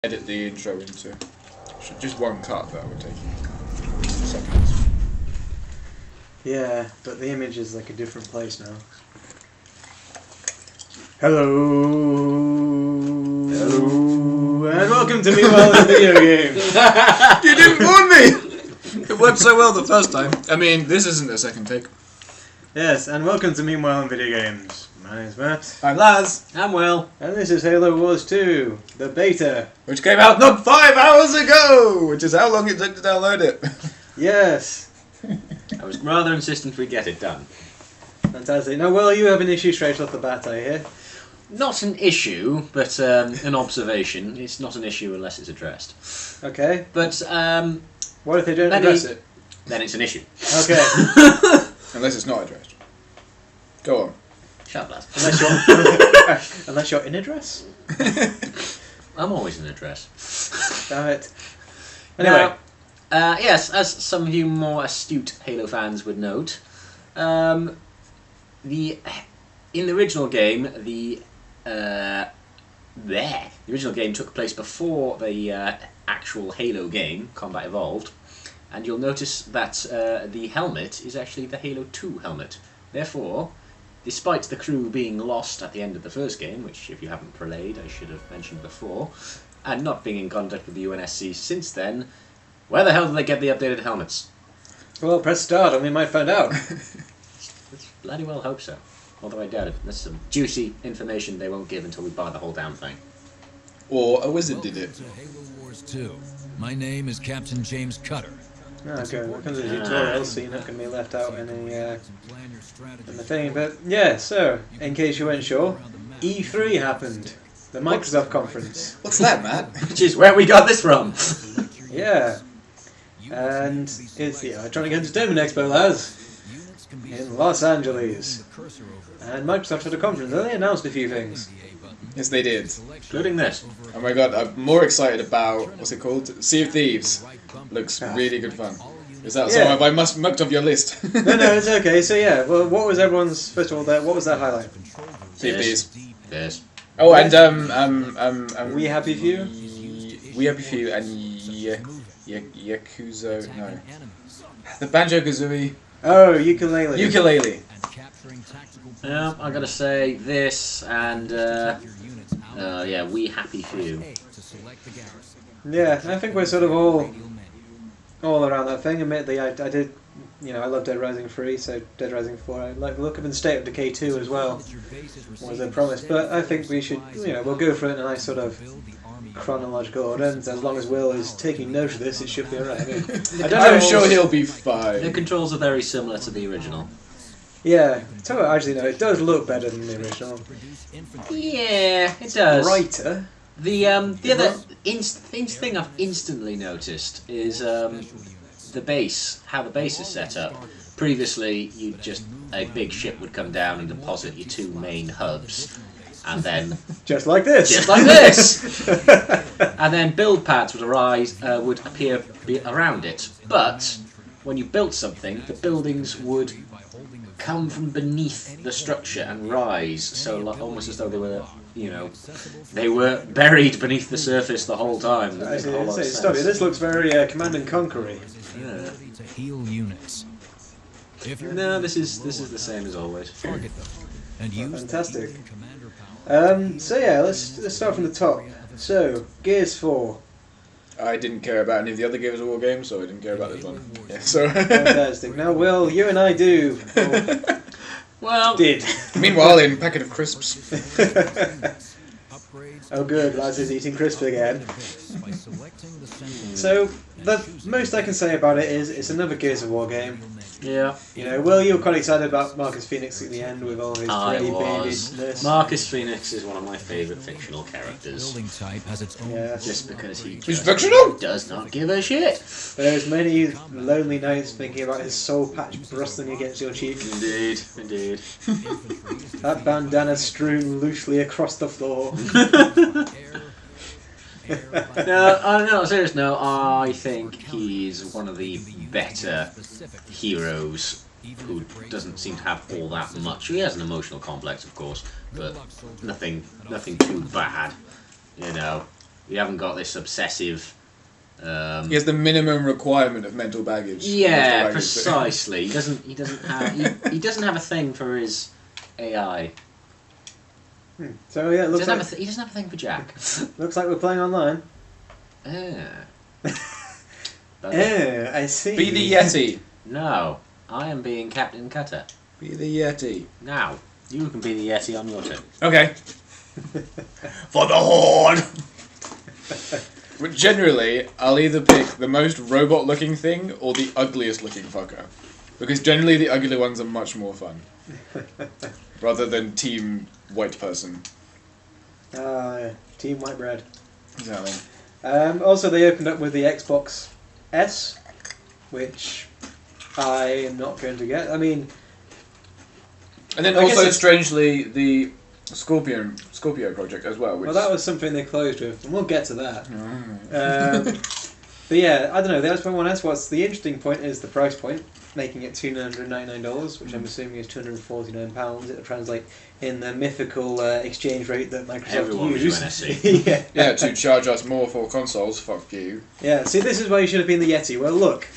Edit the intro into just one cut that would take seconds. Yeah, but the image is like a different place now. Hello, and welcome to Meanwhile in Video Games. You didn't warn me! It worked so well the first time. I mean, this isn't a second take. Yes, and welcome to Meanwhile in Video Games. My name's Matt. I'm Laz. I'm Will. And this is Halo Wars 2, the beta. Which came out not 5 hours ago! Which is how long it took to download it. Yes. I was rather insistent we get it done. Fantastic. Now, Will, you have an issue straight off the bat, I hear. Not an issue, but an observation. It's not an issue unless it's addressed. Okay. But What if they don't Maybe- address it? then it's an issue. Okay. Unless it's not addressed. Go on. Shut up, lads. Unless you're in a dress? I'm always in a dress. Damn it. Anyway. Now, yes, as some of you more astute Halo fans would note, in the original game, the original game took place before the actual Halo game, Combat Evolved, and you'll notice that the helmet is actually the Halo 2 helmet. Therefore, despite the crew being lost at the end of the first game, which if you haven't played I should have mentioned before, and not being in contact with the UNSC since then, where the hell did they get the updated helmets? Well, press start and we might find out. Let's bloody well hope so. Although I doubt it. There's some juicy information they won't give until we buy the whole damn thing. Or a wizard did it. To Halo Wars 2. My name is Captain James Cutter. Okay, well, comes the tutorial, so you're not going to be left out in the thing. But yeah, so in case you weren't sure, E3 happened, the Microsoft conference. What's that, Matt? Which is where we got this from. Yeah, and it's the Electronic Entertainment Expo, Laz, in Los Angeles. And Microsoft had a conference, and they announced a few things. Yes, they did. Including this. Oh my god, I'm more excited about, what's it called? Sea of Thieves. Looks really good fun. Is that so? Yeah. Have I mucked off your list? No, it's okay. So yeah, well, what was everyone's first of all? What was their highlight? Sea of Thieves. Yes. Oh, and We Happy Few? We Happy Few and Yakuza. No, the Banjo-Kazooie Oh, ukulele. ukulele. Yeah, I gotta say this and yeah, We Happy Few. Yeah, I think we're sort of all around that thing. Admittedly, I did, I love Dead Rising 3, so Dead Rising 4. I like the look of it, and State of Decay 2 as well, was a promise. But I think we should, we'll go for it in a nice sort of chronological order, and as long as Will is taking note of this, it should be alright. I don't know. I'm sure he'll be The fine. controls are very similar to the original. Yeah, so actually, no, it does look better than the original. Yeah, it does. Brighter. The other thing I've instantly noticed is the base, how the base is set up. Previously, a big ship would come down and deposit your two main hubs, and then Just like this. just like this, and then build pads would appear around it. But when you built something, the buildings would come from beneath the structure and rise, so almost as though they were, they were buried beneath the surface the whole time. That makes a whole lot of sense. This looks very Command and Conquer-y. Yeah. To heal units. If you're No, this is the same as always. target them and use Fantastic. the commander power. So yeah, let's start from the top. So Gears 4. I didn't care about any of the other Gears of War games, so I didn't care about this one. Yeah, so. Fantastic. Now, Will, you and I do. Well, Did. Meanwhile, in Packet of Crisps. Oh good, Laz is eating crisps again. By selecting the center So, the most I can say about it is it's another Gears of War game. yeah, Will, you were quite excited about Marcus Phoenix at the end with all his I grey was. beardedness. Marcus Phoenix is one of my favourite fictional characters, building type has its own Yeah. just because he He's just fictional? does not give a shit. There's many lonely nights thinking about his soul patch bristling against your cheek. Indeed, indeed. That bandana strewn loosely across the floor. No, serious. No, I think he's one of the better heroes who doesn't seem to have all that much. He has an emotional complex, of course, but nothing too bad. You haven't got this obsessive. He has the minimum requirement of mental baggage. Yeah, precisely. He doesn't have. He doesn't have a thing for his AI. So yeah, it looks like He doesn't have a thing for Jack. looks like we're playing online. I see. Be the Yeti. No, I am being Captain Cutter. Be the Yeti. Now, you can be the Yeti on your turn. Okay. For the Horde! But generally, I'll either pick the most robot-looking thing or the ugliest-looking fucker. Because generally the ugly ones are much more fun. Rather than team white person. Yeah. Team White Bread. Exactly. Also, they opened up with the Xbox S, which I am not going to get. I mean... And then I guess also, it's- strangely, the Scorpio project as well. Which... Well, that was something they closed with, and we'll get to that. But yeah, I don't know, the Xbox One S, what's the interesting point is the price point, making it $299, which I'm assuming is £249. It'll translate in the mythical exchange rate that Microsoft Everyone was used. UNSC. Yeah. Yeah, to charge us more for consoles, fuck you. Yeah, see, this is why you should have been the Yeti. Well, look.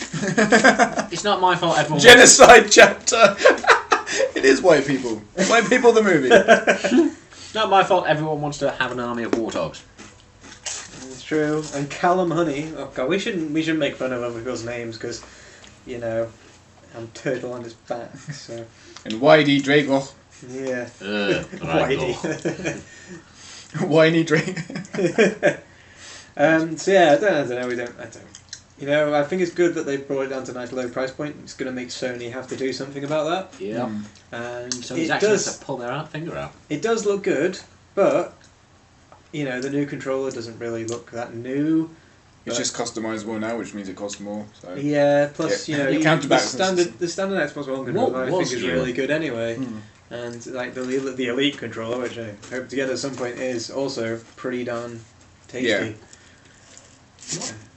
It's not my fault. Everyone. Genocide chapter! It is white people. White people the movie. It's not my fault. Everyone wants to have an army of warthogs. It's true. And Callum Honey. Oh god, we shouldn't make fun of other people's names because, you know, I'm turtle on his back. So And Whitey Drago. yeah. Whitey. Whitey. Whiny Drago. So yeah, I don't know. You know, I think it's good that they've brought it down to a nice low price point. It's going to make Sony have to do something about that. Yeah. And So he's it actually does. has to pull their finger out. It does look good, but you know, the new controller doesn't really look that new. It's just customizable now, which means it costs more. So. Yeah, plus Yeah. you know You the counterbalance standard Xbox One controller I think was is new? really good anyway, Hmm. and like the Elite controller, which I hope to get at some point, is also pretty darn tasty. Yeah.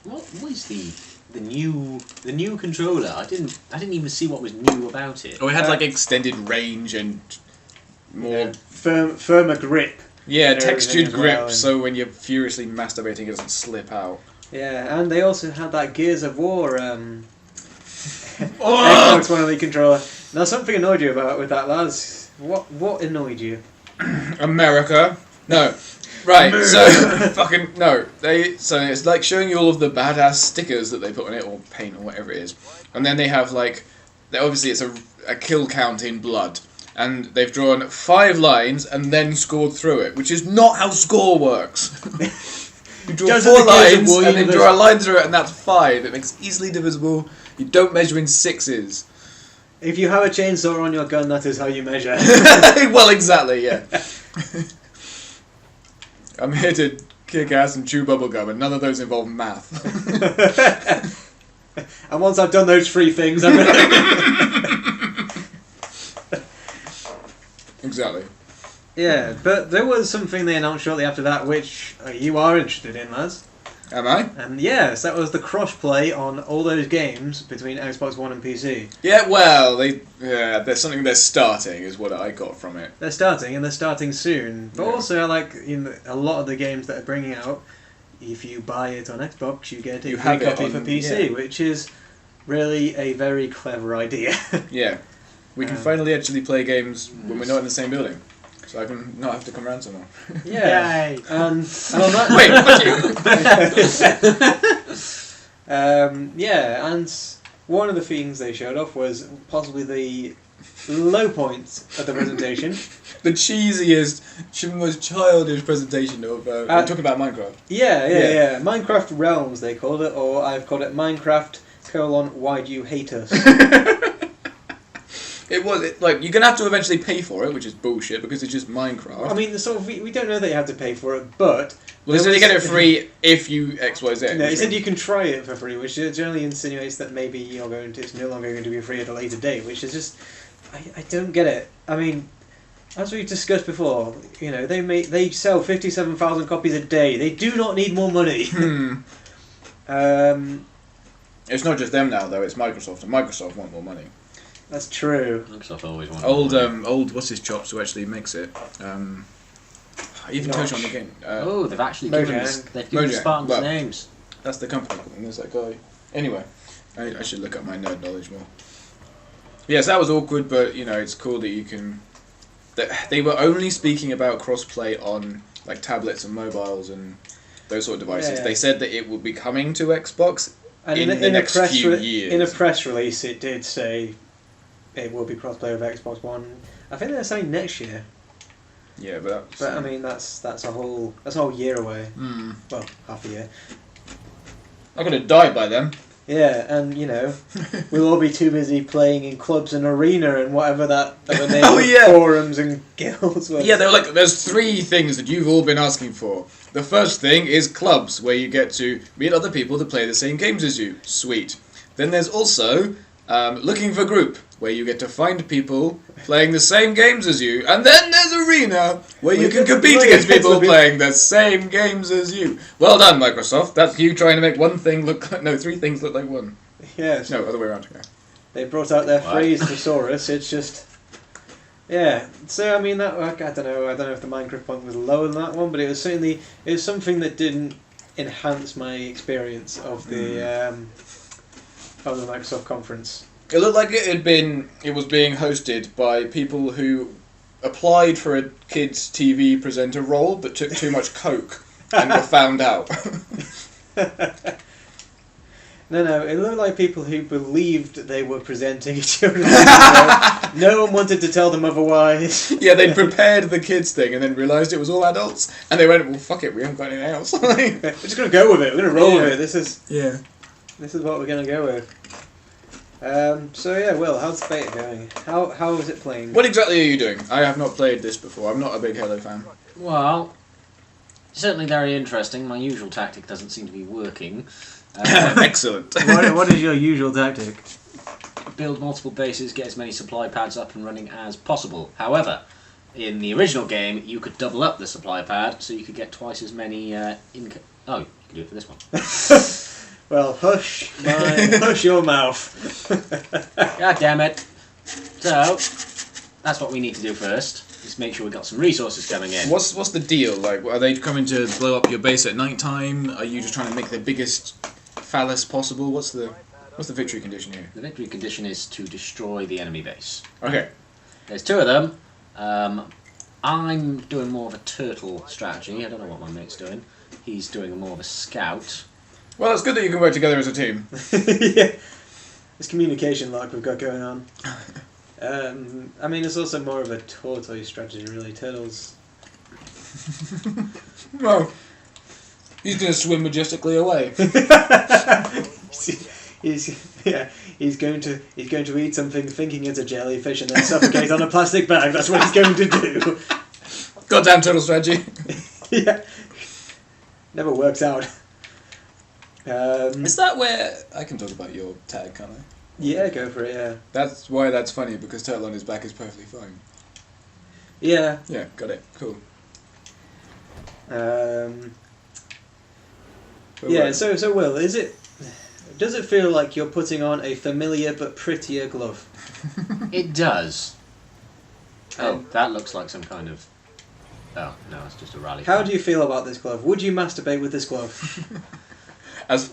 What is the new controller? I didn't even see what was new about it. Oh, it had like extended range and more. Firmer grip. Yeah, and textured everything as grip, well, and- so when you're furiously masturbating, it doesn't slip out. Yeah, and they also had that Gears of War Xbox One Elite controller. Now something annoyed you about with that, lads. What annoyed you? America. No. Right, so fucking no. So it's like showing you all of the badass stickers that they put on it, or paint, or whatever it is, and then they have like, obviously it's a kill count in blood, and they've drawn 5 lines and then scored through it, which is not how score works. You draw Just 4 in the Gears of lines War and then universe. draw a line through it, and that's 5. It makes it easily divisible. You don't measure in 6s. If you have a chainsaw on your gun, that is how you measure. Well, exactly, yeah. I'm here to kick ass and chew bubblegum, and none of those involve math. And once I've done those 3 things, I'm gonna... Exactly. Yeah, but there was something they announced shortly after that, which you are interested in, lads. Am I? And yes, that was the cross-play on all those games between Xbox One and PC. Yeah, well, there's something they're starting, is what I got from it. They're starting, and they're starting soon. But Yeah. also, like, in a lot of the games that they're bringing out, if you buy it on Xbox, you get a You free have it copy on- for PC, yeah. which is really a very clever idea. Yeah. We can finally actually play games when we're not in the same building. So I can not have to come around so much. Yeah. Yay. And on that... Wait, fuck you! Yeah, and one of the things they showed off was possibly the low point of the presentation. The cheesiest, most childish presentation of... we're talking about Minecraft. Yeah. Minecraft Realms, they called it, or I've called it Minecraft, why do you hate us? You're going to have to eventually pay for it, which is bullshit, because it's just Minecraft. I mean, sort of, we don't know that you have to pay for it, but... Well, they said you get it free if you XYZ. No, he said you can try it for free, which generally insinuates that maybe it's no longer going to be free at a later date, which is just... I don't get it. I mean, as we've discussed before, you know, they sell 57,000 copies a day. They do not need more money. It's not just them now, though. It's Microsoft, and Microsoft want more money. That's true. Microsoft always wanted Old more money. old what's his chops who actually makes it? I even told you on the game. Oh, they've actually Mojang. given us, they've given the Mojang, Spartans well. names. That's the company, and there's that guy. Anyway, I should look up my nerd knowledge more. Yes, that was awkward, but you know, it's cool that you can. That they were only speaking about crossplay on like tablets and mobiles and those sort of devices. Yeah. They said that it would be coming to Xbox And in the next few years. In a press release, it did say it will be crossplay with Xbox One. I think they're saying next year. Yeah, but But I mean, that's a whole year away. Hmm. Well, half a year. I'm gonna die by then. Yeah, and you know, we'll all be too busy playing in clubs and arena and whatever that other name Oh, of yeah. forums and guilds was. Yeah, they were like, there's 3 things that you've all been asking for. The first thing is clubs, where you get to meet other people to play the same games as you. Sweet. Then there's also looking for group, where you get to find people playing the same games as you. And then there's arena, where you can compete against people playing the same games as you. Well done, Microsoft. That's you trying to make one thing look like... No, 3 things look like one. Yes. No, other way around. Yeah. They brought out their What? phrase thesaurus. It's just, yeah. So I mean, that I don't know. I don't know if the Minecraft point was lower than that one, but it was something that didn't enhance my experience of the Microsoft conference. It looked like it was being hosted by people who applied for a kids' TV presenter role, but took too much coke and were found out. No, it looked like people who believed they were presenting a children's show. No one wanted to tell them otherwise. Yeah, they'd prepared the kids thing and then realised it was all adults, and they went, "Well, fuck it, we haven't got anything else." We're just gonna go with it. We're gonna roll Yeah. with it. This is what we're gonna go with. So yeah, Will, how's the beta going? How is it playing? What exactly are you doing? I have not played this before. I'm not a big Halo fan. Well, certainly very interesting. My usual tactic doesn't seem to be working. Excellent. What is your usual tactic? Build multiple bases, get as many supply pads up and running as possible. However, in the original game, you could double up the supply pad, so you could get twice as many oh, you can do it for this one. Well, hush your mouth. God damn it. So, that's what we need to do first. Just make sure we've got some resources coming in. What's the deal? Like, are they coming to blow up your base at night time? Are you just trying to make the biggest phallus possible? What's the victory condition here? The victory condition is to destroy the enemy base. Okay. There's 2 of them. I'm doing more of a turtle strategy. I don't know what my mate's doing. He's doing more of a scout. Well, it's good that you can work together as a team. Yeah. This communication like we've got going on. I mean, it's also more of a tortoise strategy, really. Turtles. Well, he's going to swim majestically away. He's going to eat something thinking it's a jellyfish and then suffocate on a plastic bag. That's what he's going to do. Goddamn turtle strategy. Yeah. Never works out. Is that where I can talk about your tag, can't I? Yeah, go for it. Yeah. That's why that's funny, because turtle on his back is perfectly fine. Yeah. Yeah, got it. Cool. But Yeah. right. So Will, does it feel like you're putting on a familiar but prettier glove? It does. Oh, that looks like some kind of... Oh, no, it's just a rally. How do you feel about this glove? Would you masturbate with this glove? as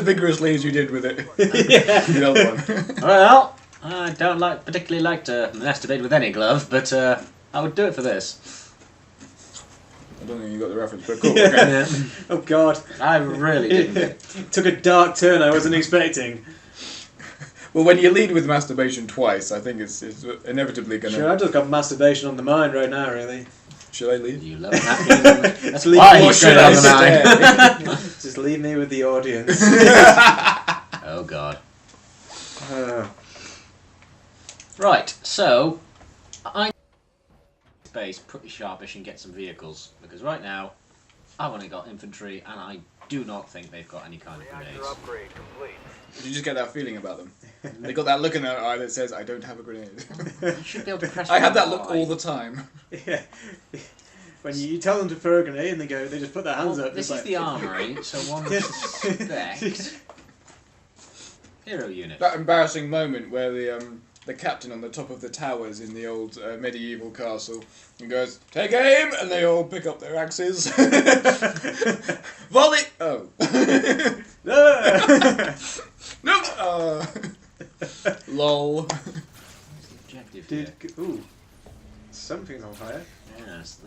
vigorously as you did with it. Yeah. The other one. Well, I don't particularly like to masturbate with any glove, but I would do it for this. I don't think you got the reference, but cool. Yeah. Okay. Oh God. I really didn't. It took a dark turn I wasn't expecting. Well, when you lead with masturbation twice, I think it's inevitably going to... Sure, I've just got masturbation on the mind right now, really. Should I leave? You love that. That's Leave why me- he's should going on I the mind. Just leave me with the audience. Oh God. Uh, Right, so I space pretty sharpish and get some vehicles, because right now I've only got infantry and I do not think they've got any kind of grenades. Did you just get that feeling about them? They got that look in their eye that says, I don't have a grenade. You should be able to press I have that Y. look all the time. yeah. When you tell them to throw a grenade and they just put their hands Well, up. this just is the armory, so one would suspect hero unit. That embarrassing moment where the captain on the top of the towers in the old medieval castle and goes, "Take aim!" and they all pick up their axes. Volley! Oh. No! Lol. Objective Did here. ooh, something's on fire. Yes.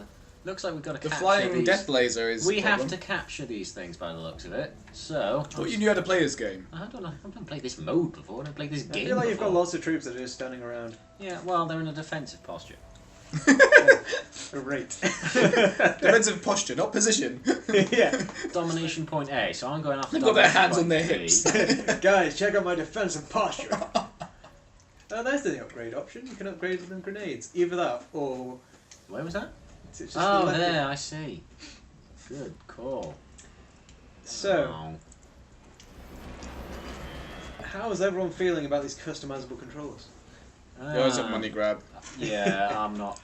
Looks like we've got to The capture flying these. death laser is. We the have problem. to capture these things by the looks of it. So. I thought you knew how to play this game. I don't know. I haven't played this mode before. I haven't played this I game feel like you've got before. lots of troops that are just standing around. Yeah, well, they're in a defensive posture. Great. Defensive posture, not position. Yeah. Domination point A. So I'm going after. They've got their domination hands on point their B. hips. Guys, check out my defensive posture. Oh, there's the upgrade option. You can upgrade them grenades. Either that or Where was that? it's just Oh, electric. there. I see. Good call. So, Oh. how is everyone feeling about these customizable controllers? It was a money grab. Yeah, I'm not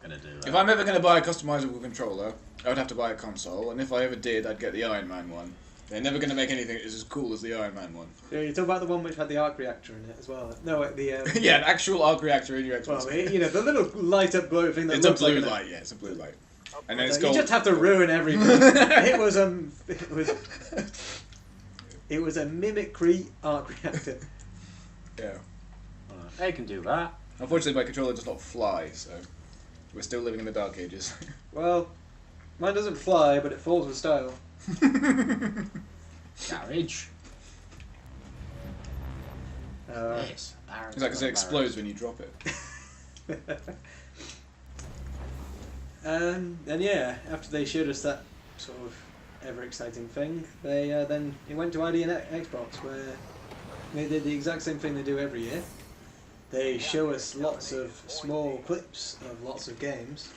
gonna do that. If I'm ever going to buy a customizable controller, I would have to buy a console, and if I ever did, I'd get the Iron Man one. They're never going to make anything that's as cool as the Iron Man one. Yeah, you talk about the one which had the arc reactor in it as well. No, the Yeah, an actual arc reactor in your Xbox. well, you know, the little light up glow thing that It's a looks like blue an- light, yeah, it's a blue light. And then it's You gold. just have to ruin everything. it was a mimicry arc reactor. Yeah. They can do that. Unfortunately, my controller does not fly, so we're still living in the dark ages. Well, mine doesn't fly, but it falls with style. Garage. Yes. It's like 'cause it explodes when you drop it. And yeah, after they showed us that sort of ever exciting thing, they then it went to ID and Xbox where they did the exact same thing they do every year. They show us lots of small clips of lots of games,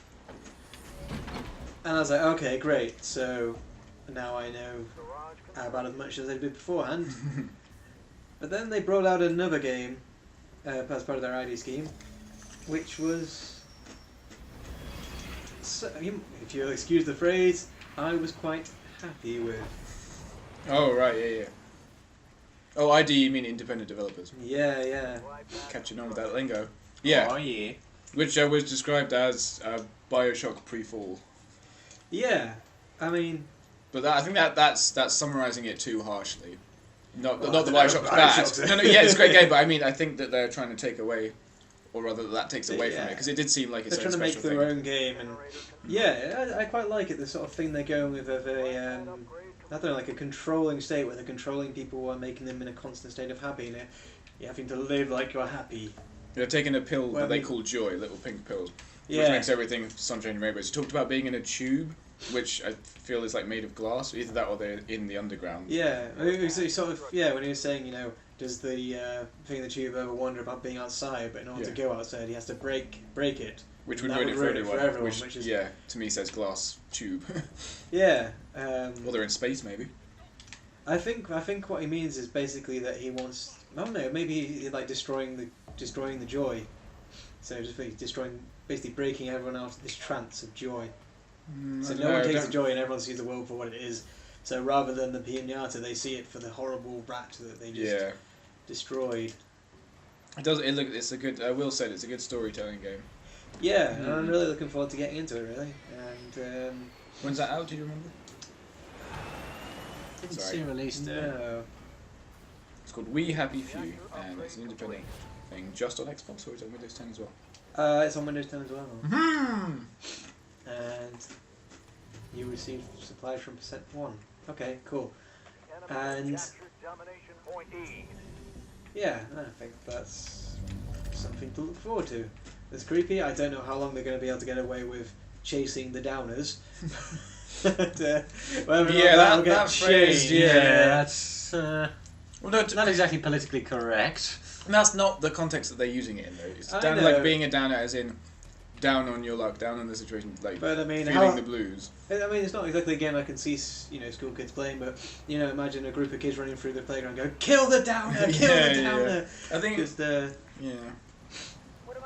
and I was like, okay, great. So now I know about as much as they did beforehand. But then they brought out another game as part of their ID scheme, which was, so, if you'll excuse the phrase, I was quite happy with. Oh, right, yeah. Oh, ID, you mean independent developers. Yeah. Catching on with that lingo. Yeah, Oh yeah. which was described as Bioshock pre-fall. Yeah, I mean, But I think that's summarising it too harshly. Not Well, not the I don't Bioshock's know, bad. Bioshock's- No, yeah, it's a great game, but I mean, I think that they're trying to take away, or rather that takes away from Yeah. it, because it did seem like it's they're a trying to make special their thing. own game, and yeah, I quite like it. The sort of thing they're going with of a, I don't know, like a controlling state where they're controlling people while making them in a constant state of happiness. You're having to live like you're happy. They're taking a pill Well, that they we- call Joy, little pink pill, which Yeah. makes everything sunshine and rainbows. You talked about being in a tube, which I feel is like made of glass. Either that or they're in the underground. Yeah, it was sort of when he was saying, does the thing in the tube ever wonder about being outside, but in order to Yeah. go outside, he has to break it. Which would That ruin would it for ruin it anyone. for everyone, which, which is- yeah, to me says glass tube. Yeah. Well, they're in space, maybe. I think what he means is basically that he wants. I don't know. Maybe he like destroying the joy. So just basically breaking everyone out of this trance of joy. So no one takes the joy, and everyone sees the world for what it is. So rather than the piñata, they see it for the horrible rat that they just Yeah, destroyed. it does. It's a good. Will said it's a good storytelling game. Yeah, and I'm really looking forward to getting into it. Really, and When's that out? Do you remember? Didn't Sorry. see a release date. no. It's called We Happy Few, and it's an independent thing, just on Xbox, or is it on Windows 10 as well? It's on Windows 10 as well. Hmm. And you received supplies from Percent One. Okay, cool. And yeah, I think that's something to look forward to. It's creepy. I don't know how long they're going to be able to get away with chasing the downers. But, whether or not Yeah, that'll that get phrase, changed. yeah. That's Well, no, not exactly politically correct. that's not the context that they're using it in, though. It's I down, know. like being a downer, as in down on your luck, down on the situation, like But I mean, feeling the blues. I mean, it's not exactly a game I can see, school kids playing, but imagine a group of kids running through the playground, and go, "Kill the downer! Kill Yeah, the yeah. downer!" I think, Because they're yeah.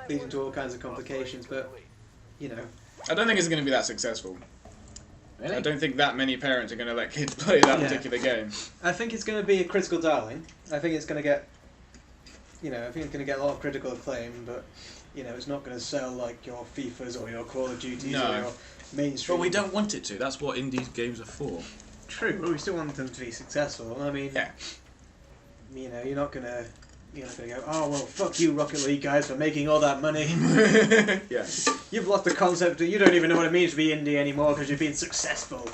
leading to all kinds of complications. But I don't think it's going to be that successful. Really? I don't think that many parents are going to let kids play that Yeah. particular game. I think it's going to be a critical darling. I think it's going to get you know, I think it's going to get a lot of critical acclaim, but you know, it's not going to sell like your FIFAs or your Call of Duties No. or your mainstream. But we don't want it to. That's what indie games are for. True, but we still want them to be successful. I mean, Yeah. you know, you're not gonna go, oh well, fuck you, Rocket League guys, for making all that money. Yeah. You've lost the concept. You don't even know what it means to be indie anymore because you've been successful.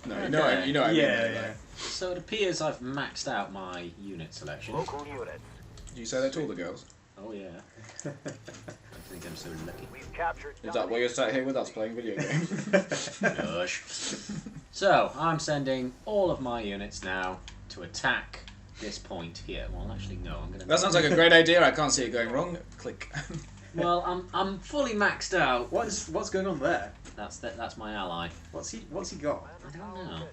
No, Okay. you know what I mean. Yeah, like, yeah. So it appears I've maxed out my unit selection. Local units. Do you say that to all the girls? Oh yeah. I think I'm so lucky. We've captured. Is that why you're sat here with us playing video games? Gosh. So I'm sending all of my units now to attack this point here. Well, actually, no. I'm gonna. That sounds like a great idea. I can't see it going wrong. Click. Well, I'm fully maxed out. What's going on there? That's my ally. What's he got? I don't know.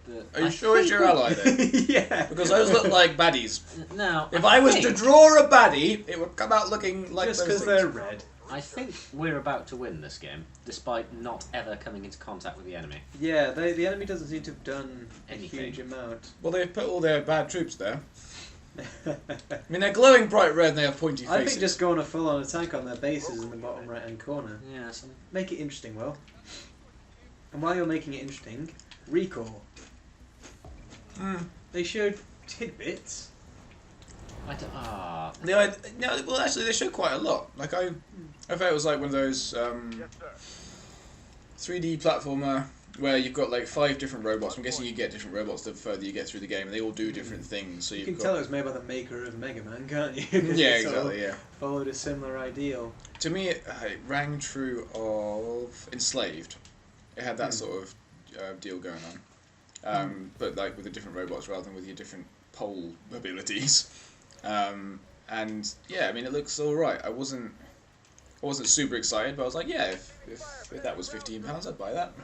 But Are you I sure it's think- your ally then? Yeah. Because those look like baddies. Now, If I was to think- draw a baddie, it would come out looking like Just those because things. they're red. I think we're about to win this game, despite not ever coming into contact with the enemy. Yeah, the enemy doesn't seem to have done a Anything. huge amount. Well, they've put all their bad troops there. I mean, they're glowing bright red and they have pointy faces. I think just going a full-on attack on their bases in the bottom right-hand corner. Yeah, some... Make it interesting, Will. And while you're making it interesting, recall. They showed tidbits. I don't... Ah... No, well, actually, they show quite a lot. Like I thought it was like one of those Yes, sir. 3D platformer where you've got like 5 different robots. I'm guessing you get different robots the further you get through the game, and they all do different things. So You you've can got tell it was made by the maker of Mega Man, can't you? 'Cause yeah, it sort of exactly, yeah. Followed a similar ideal. To me, it rang true of Enslaved. It had that sort of deal going on, but like with the different robots rather than with your different pole abilities. And yeah, I mean, it looks all right. I wasn't super excited, but I was like, yeah, if that was £15, I'd buy that.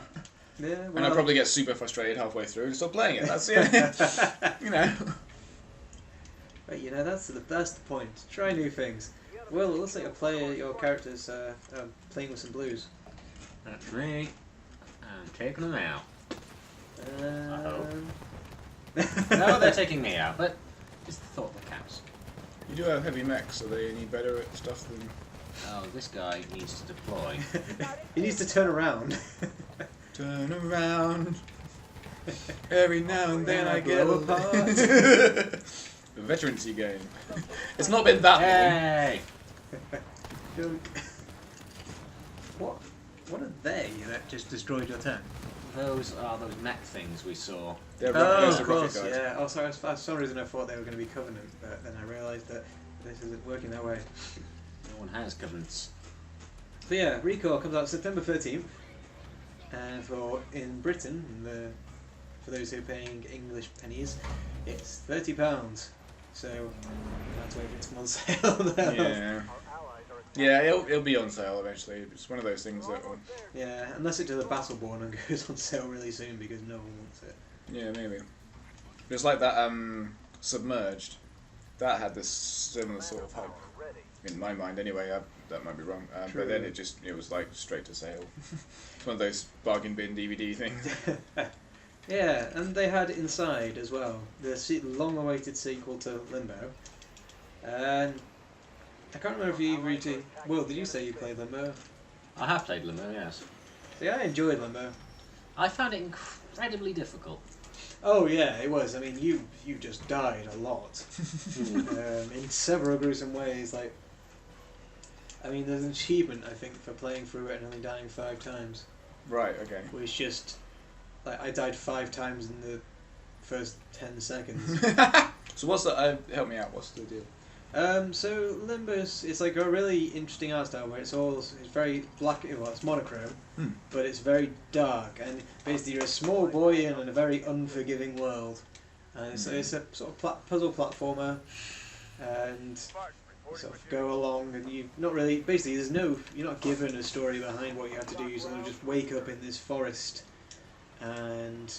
Yeah, And well, I'd probably get super frustrated halfway through and stop playing it. That's it. You know. but you know that's the point. Try new things. Will, it looks like your character's playing with some blues. That's me. I'm taking them out. Um, No, they're taking me out, but it's the thought that counts. You do have heavy mechs, so they any better at stuff than. Oh, this guy needs to deploy. he needs to turn around. Turn around. Every now and then I get Blow a apart. The veterancy game. It's not been that Hey! Joke. What are they that just destroyed your tank? Those are those mech things we saw. long. They're Oh, those are of rocket course, guys. yeah. Oh, sorry, for some reason I thought they were going to be Covenant, but then I realised that this isn't working that way. No one has covenants. So yeah, Recall comes out September 13th, in Britain, for those who are paying English pennies, it's £30. So you have to wait for it to come on sale now. Yeah. Our allies are Yeah, it'll be on sale eventually. It's one of those things that. Yeah, unless it does a Battleborn and goes on sale really soon because no one wants it. Yeah, maybe. It's like that Submerged. That had this similar sort of hype. ready. In my mind, anyway. That might be wrong. True. But then it was like straight to sale. It's one of those bargain bin DVD things. Yeah, and they had Inside as well, the long-awaited sequel to Limbo. And I can't remember if you really... Will, did you say you played Limbo? I have played Limbo, yes. See, I enjoyed Limbo. I found it incredibly difficult. Oh yeah, it was. I mean, you just died a lot. In several gruesome ways. Like, I mean, there's an achievement, I think, for playing through it and only dying 5 times. Right, okay. Which just... Like, I died 5 times in the first 10 seconds. So what's the... help me out, what's the deal? So Limbus, it's like a really interesting art style where it's very black, well it's monochrome, but it's very dark, and basically you're a small boy in a very unforgiving world. And it's a sort of puzzle platformer, and you sort of go along, and you not really, basically you're not given a story behind what you have to do, you sort of just wake up in this forest, and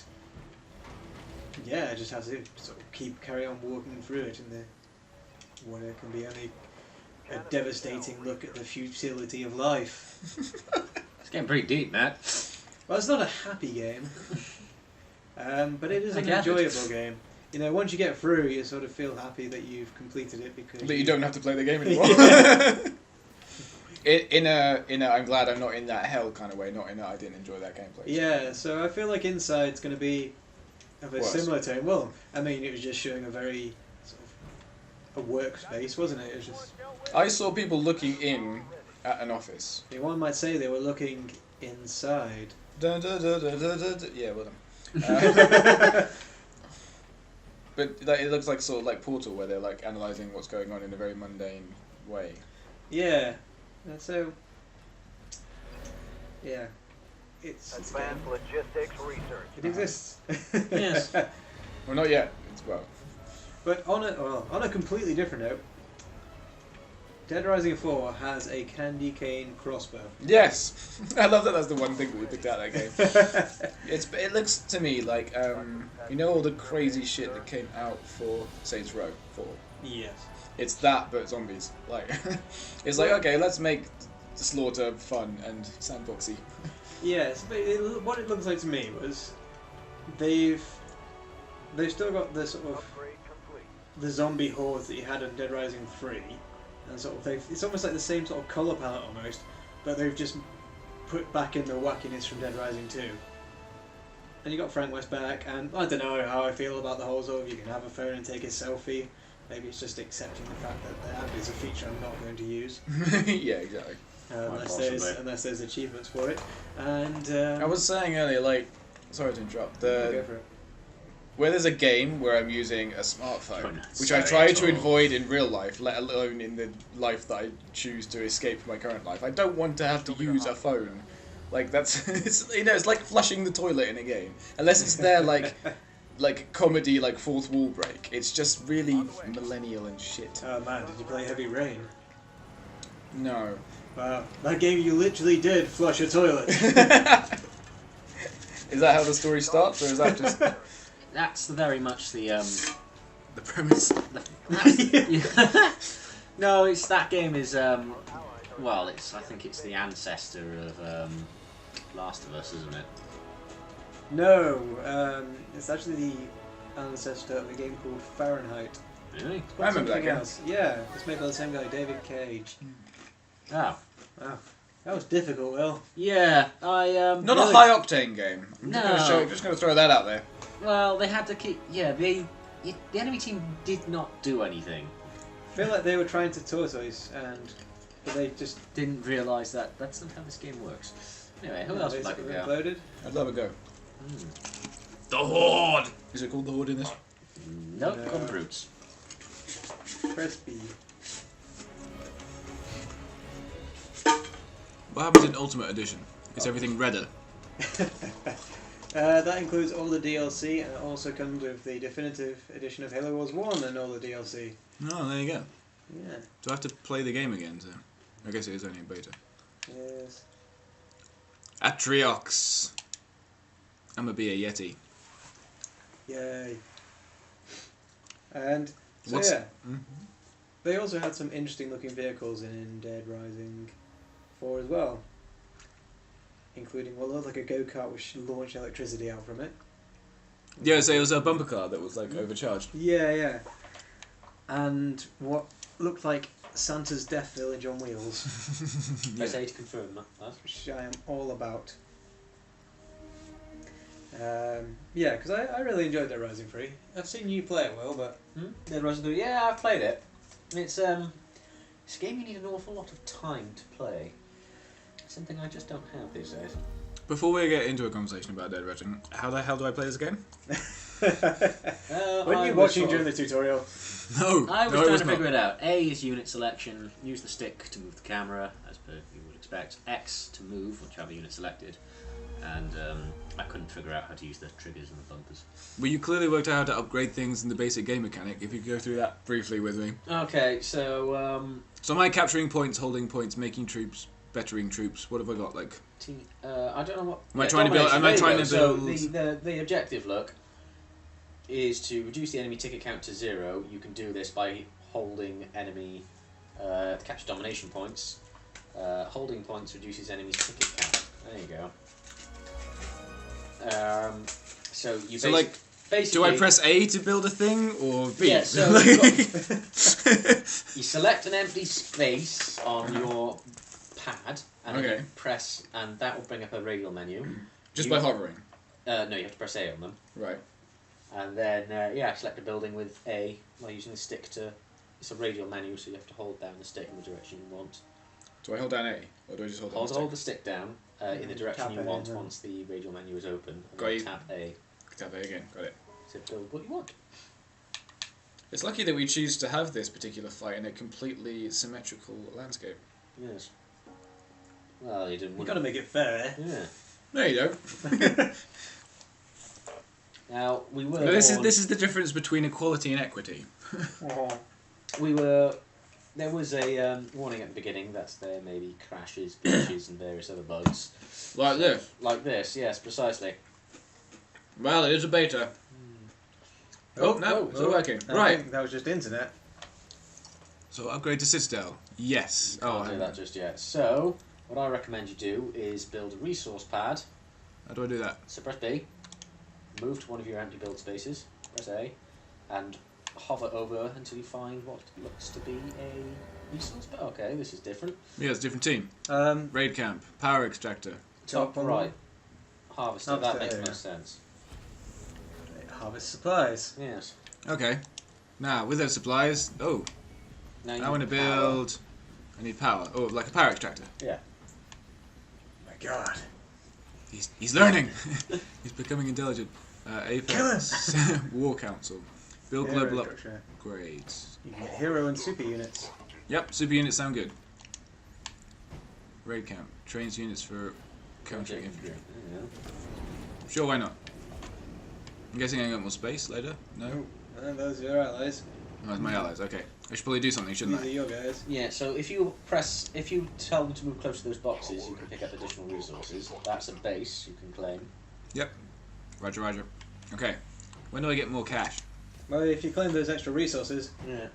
yeah, just have to sort of carry on walking through it in the what it can be only a devastating look at the futility of life. It's getting pretty deep, Matt. Well, it's not a happy game, but it is I an gathered. enjoyable game. you know, once you get through, you sort of feel happy that you've completed it because That you don't have to play the game anymore. in a, I'm glad I'm not in that hell kind of way, not in a I didn't enjoy that gameplay. Yeah, so I feel like Inside's going to be of a Worse. similar tone. Well, I mean, it was just showing a very sort of a workspace, wasn't it? It was just. I saw people looking in at an office. One might say they were looking inside. Dun, dun, dun, dun, dun, dun, dun. Yeah, well done. But like, it looks like sort of like Portal, where they're like analysing what's going on in a very mundane way. Yeah, and so. Yeah, it's a game. Advanced logistics research. It exists. Yes. Well, not yet. It's well. But on a completely different note, Dead Rising 4 has a candy cane crossbow. Yes, I love that. That's the one thing that we picked out of that game. It looks to me like you know all the crazy shit that came out for Saints Row 4. Yes. It's that, but zombies. Like, it's like okay, let's make the slaughter fun and sandboxy. Yes, but what it looks like to me was they've still got the sort of Upgrade complete. the zombie hordes that you had in Dead Rising 3, and sort of it's almost like the same sort of colour palette almost, but they've just put back in the wackiness from Dead Rising 2. And you got Frank West back, and I don't know how I feel about the whole sort of you can have a phone and take a selfie. Maybe it's just accepting the fact that the app is a feature I'm not going to use. Yeah, exactly. Unless there's achievements for it. And I was saying earlier, like, sorry to interrupt. go for it. Where there's a game where I'm using a smartphone, Don't which say I try it to all. avoid in real life, let alone in the life that I choose to escape from my current life. I don't want to have to use a phone. Like that's it's it's like flushing the toilet in a game. Unless it's there like comedy, like fourth wall break. It's just really millennial and shit. Oh man, did you play Heavy Rain? No. Wow, that game you literally did flush a toilet. Is that how the story starts, or is that just That's very much the the premise? No, it's that game is well, I think it's the ancestor of Last of Us, isn't it? No, it's actually the ancestor of a game called Fahrenheit. Really? I remember that Something game. else. Yeah, it's made by the same guy, David Cage. Oh. Wow, that was difficult, Will. Yeah, I Not really- a high octane game. I'm No. just going to throw that out there. Well, they had to keep. Yeah, the enemy team did not do anything. I feel like they were trying to tortoise, but they just Didn't realise that that's not how this game works. Anyway, who else would like to basically go? imploded. I'd love a go. The Horde. Is it called the Horde in this? Nope, No. called Brutes. Press B. What happens in Ultimate Edition? Is everything redder? That includes all the DLC, and it also comes with the definitive edition of Halo Wars 1 and all the DLC. Oh, there you go. Yeah. Do I have to play the game again? So I guess it is only in beta. Yes. Atriox. I'm gonna be a Yeti. Yay. And so What's- yeah, they also had some interesting looking vehicles in Dead Rising 4 as well, including what looked like a go-kart which launched electricity out from it. Yeah, so it was a bumper car that was like overcharged. Yeah. And what looked like Santa's Death Village on wheels, I say to confirm that. which I am all about. Yeah, because I really enjoyed Dead Rising 3. I've seen you play it, Will, but Dead Rising 3. Yeah, I've played it. It's a game you need an awful lot of time to play. Something I just don't have these days. Before we get into a conversation about Dead Rising, how the hell do I play this game? weren't you watching during the tutorial? No, I was no, it trying was to not. figure it out. A is unit selection. Use the stick to move the camera, as per you would expect. X to move, whichever unit selected. And I couldn't figure out how to use the triggers and the bumpers. Well, you clearly worked out how to upgrade things in the basic game mechanic. If you could go through that briefly with me. Okay, so So am I capturing points, holding points, making troops, bettering troops? What have I got? Like, I don't know what. Am I trying to build- domination, am I there you trying go. to So build- the objective look is to reduce the enemy ticket count to 0. You can do this by holding enemy to capture domination points. Holding points reduces enemy's ticket count. There you go. So you So, like, basically. Do I press A to build a thing or B? Yeah, so you select an empty space on your pad, and then Okay. you press, and that will bring up a radial menu. Just You- by hovering. No, you have to press A on them, Right. and then select a building with A by using the stick to. It's a radial menu, so you have to hold down the stick in the direction you want. Do I hold down A or do I just hold down Hold the the stick down in the direction Tap you A want and then- once the radial menu is open. And Got then you. tap A stick? Tap A again. Got it. to build what you want. It's lucky that we choose to have this particular fight in a completely symmetrical landscape. Yes. Well, you didn't. You've got to make it fair. Yeah. No, you don't. Now we were. No, this warned- is the difference between equality and equity. We were. There was a warning at the beginning that there may be crashes, glitches, and various other bugs. Like this. Like this, yes, precisely. Well, it is a beta. Oh, no, it's all working. I Right. think that was just internet. So upgrade to Citadel. Yes. Can't do that just yet. So, what I recommend you do is build a resource pad. How do I do that? So press B, move to one of your empty build spaces, press A, and hover over until you find what looks to be a resource pad. Okay, this is different. Yeah, it's a different team. Um, Raid camp. Power extractor. Top one. right. Harvester, that Harvester, makes yeah. most sense. harvest supplies. Yes. Okay. Now, with those supplies... Oh, Now I want to build... I need power. Oh, like a power extractor. Yeah. My God. He's learning. He's becoming intelligent. Apex. War Council. Build Hero global structure. upgrades. You can get hero and super units. Yep, super units sound good. Raid camp. Trains units for countering infantry. Yeah. Sure, why not? I'm guessing I got more space later? No? And those are your allies. Oh, it's my allies, okay. I should probably do something, shouldn't These are I? your guys. Yeah, so if you tell them to move close to those boxes, you can pick up additional resources. That's a base you can claim. Roger, roger. Okay. When do I get more cash? Well, if you claim those extra resources, Yeah.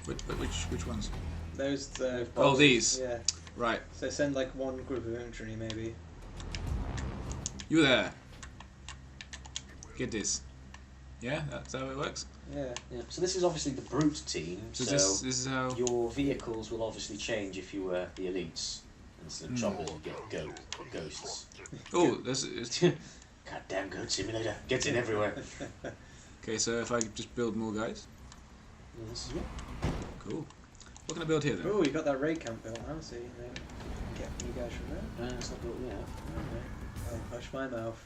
Which ones? those the. Oh, these. Yeah. Right. So send like one group of infantry maybe. You there. Get this. Yeah, that's how it works. Yeah. Yeah. So this is obviously the brute team. So So this is how... your vehicles will obviously change if you were the elites. Instead of choppers, you get ghosts. Oh, this is... Goddamn goat simulator gets in everywhere. Okay, so if I just build more guys. And this is what. Cool. What can I build here then? Oh, you got that raid camp built now, so you know, get you guys from there. It's not built yet. Okay. I'll hush my mouth.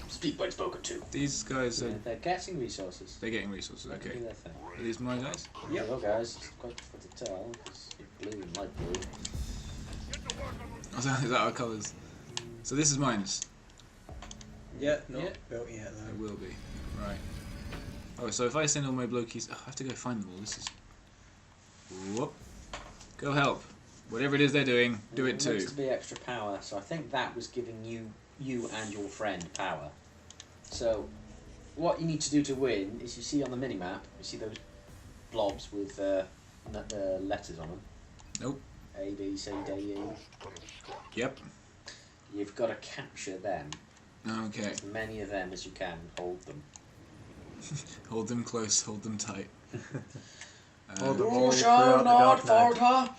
Speak when spoken to. These guys are... Yeah, they're getting resources. They're getting resources, They can okay. do their thing. Are these my guys? Yep. Well, guys, it's quite difficult to tell because it's blue and light blue. Oh, is that our colours? So this is minus. Yeah, not Yeah. built yet It though. will be. Right. Oh, so if I send all my blokies... Oh, I have to go find them all. This is... Whoop. Go help. Whatever it is they're doing, do it too. Looks to be extra power, so I think that was giving you and your friend power. So, what you need to do to win is you see on the minimap, you see those blobs with letters on them. Nope. A, B, C, D, E. Yep. You've got to capture them. Okay. As many of them as you can. Hold them. Hold them close, hold them tight. Hold them You all shall throughout the not dark night. falter.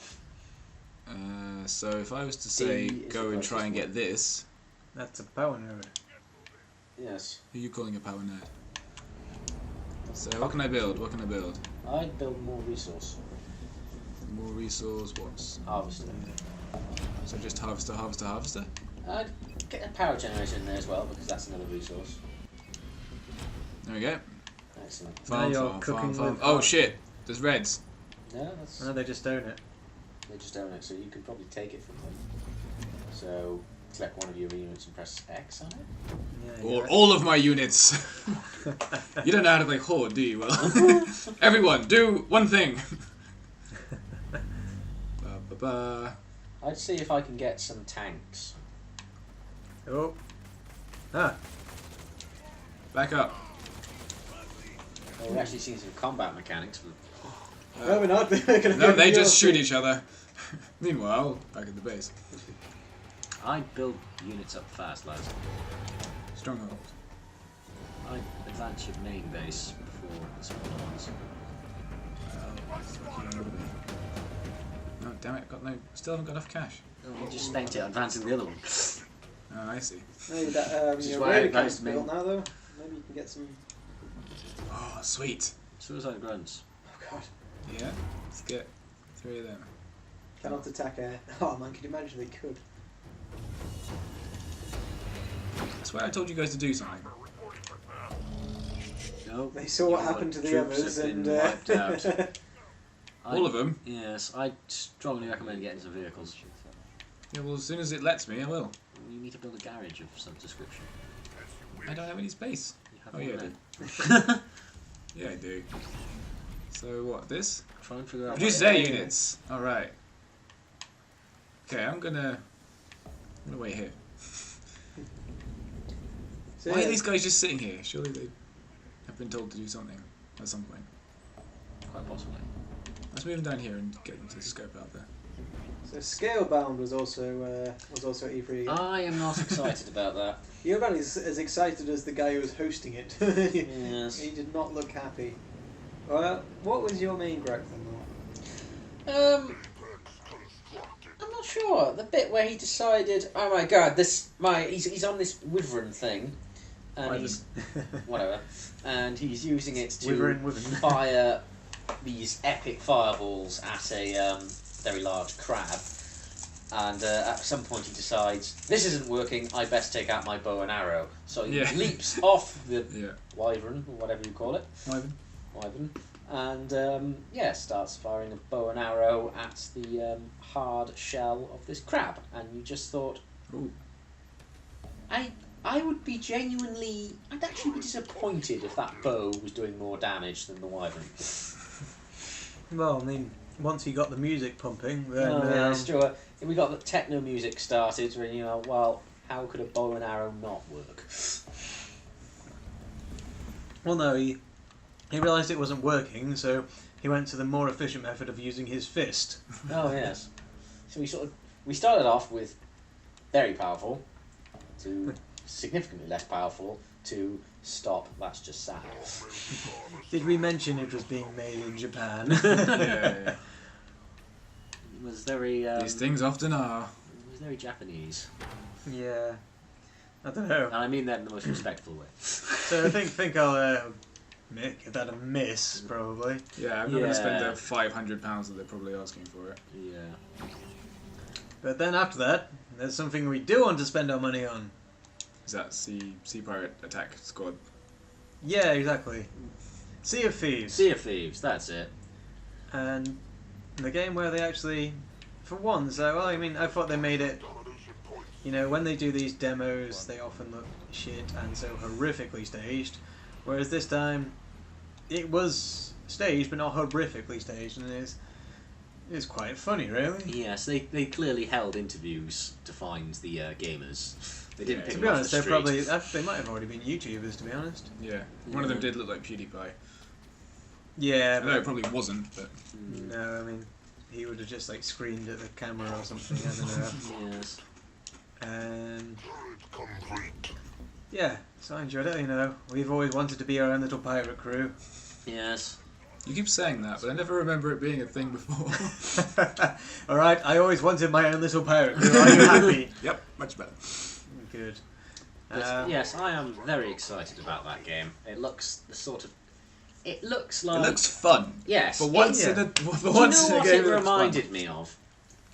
So if I was to say D is go the and try and closest get this, That's a power node. Yes. who are you calling a power nerd? So what can I build? What can I build? I'd build more resource. More resource, what's... Harvester. So just harvester, harvester, harvester? I'd get a power generator in there as well because that's another resource. There we go. Excellent. Farm, you're farm, cooking farm, farm. with Oh farm. shit! There's reds. No, that's No, they just own it. they just own it, so you could probably take it from them. So select one of your units and press X on it. Yeah, Or all of my units. You don't know how to play Horde, do you? Well, everyone, do one thing. Ba, ba, ba. I'd see if I can get some tanks. Oh. Ah. Back up. Well, we've actually seen some combat mechanics. But No, we're not. We're gonna No, go they to just your shoot thing. each other. Meanwhile, back at the base. I'd build units up fast, lads. Stronghold. advance your main base before the smaller ones. Oh damn it! Still haven't got enough cash. Oh, you just spent it advancing the other one. Oh, I see. Maybe that Which is your why I raid advanced account's built me. now though. Maybe you can get some. Oh, sweet. Suicide grunts. Oh god. Yeah, let's get 3 of them. Cannot attack air. Oh man, can you imagine they could? I swear I told you guys to do something. No. They saw what your happened to the troops others have and. been wiped out. All of them? Yes, I strongly recommend getting some vehicles. Yeah, well, as soon as it lets me, I will. You need to build a garage of some description. I don't have any space. You have Oh, one yeah, I then. Yeah, I do. So what, this? Try and figure out. Reduce what- air units. Alright. Okay, I'm gonna wait here. So, Why yeah, are these guys just sitting here? Surely they have been told to do something at some point. Quite possibly. Let's move them down here and get them to scope out there. So Scalebound was also at E3. I am not excited about that. You're about as excited as the guy who was hosting it. Yes. He did not look happy. Well, what was your main gripe then, Mark? I'm not sure. The bit where he decided, oh my god, he's on this wyvern thing, and Wyvern. he's whatever, and he's using it to Wyvern. fire these epic fireballs at a very large crab. And at some point he decides, this isn't working, I best take out my bow and arrow. So he Yeah. leaps off the Yeah. wyvern, or whatever you call it, Ivan? wyvern, and starts firing a bow and arrow at the hard shell of this crab. And you just thought, Ooh. I would be I'd actually be disappointed if that bow was doing more damage than the wyvern. Well, I mean, once you got the music pumping, then It's true. We got the techno music started, and you know, well, how could a bow and arrow not work? well, no, he realised it wasn't working, so he went to the more efficient method of using his fist. Oh yes. So we started off with very powerful to significantly less powerful to stop. That's just sad. Did we mention it was being made in Japan? Yeah. It was very. These things often are. It was very Japanese, Yeah, I don't know. and I mean that in the most respectful way. So I think I'll give that a miss, probably. Yeah, I'm not going to spend Yeah. the £500 that they're probably asking for it. Yeah. But then after that, there's something we do want to spend our money on. Is that Sea Pirate Attack Squad? Yeah, exactly. Sea of Thieves. Sea of Thieves. That's it. And the game where they actually, for once, well, I mean, I thought they made it. You know, when they do these demos, they often look shit and so horrifically staged. Whereas this time, it was staged, but not horrifically staged, and it's quite funny, really. Yes, they clearly held interviews to find the gamers. They didn't Yeah, pick To them be off honest, the they're street. probably they might have already been YouTubers. To be honest. Yeah. One of them did look like PewDiePie. Yeah, I know it probably wasn't, but no, I mean, he would have just like screamed at the camera or something. I don't know. Yes. Yeah, so I enjoyed it. You know, we've always wanted to be our own little pirate crew. Yes. you keep saying that, but I never remember it being a thing before. All right, I always wanted my own little pirate crew. Are you happy? Yep, much better. Good. But, yes, I am very excited about that game. It looks the sort of. It looks like. It looks fun. Yes. For once yeah. in a for Do you once know in a what game it that looks fun. reminded me of?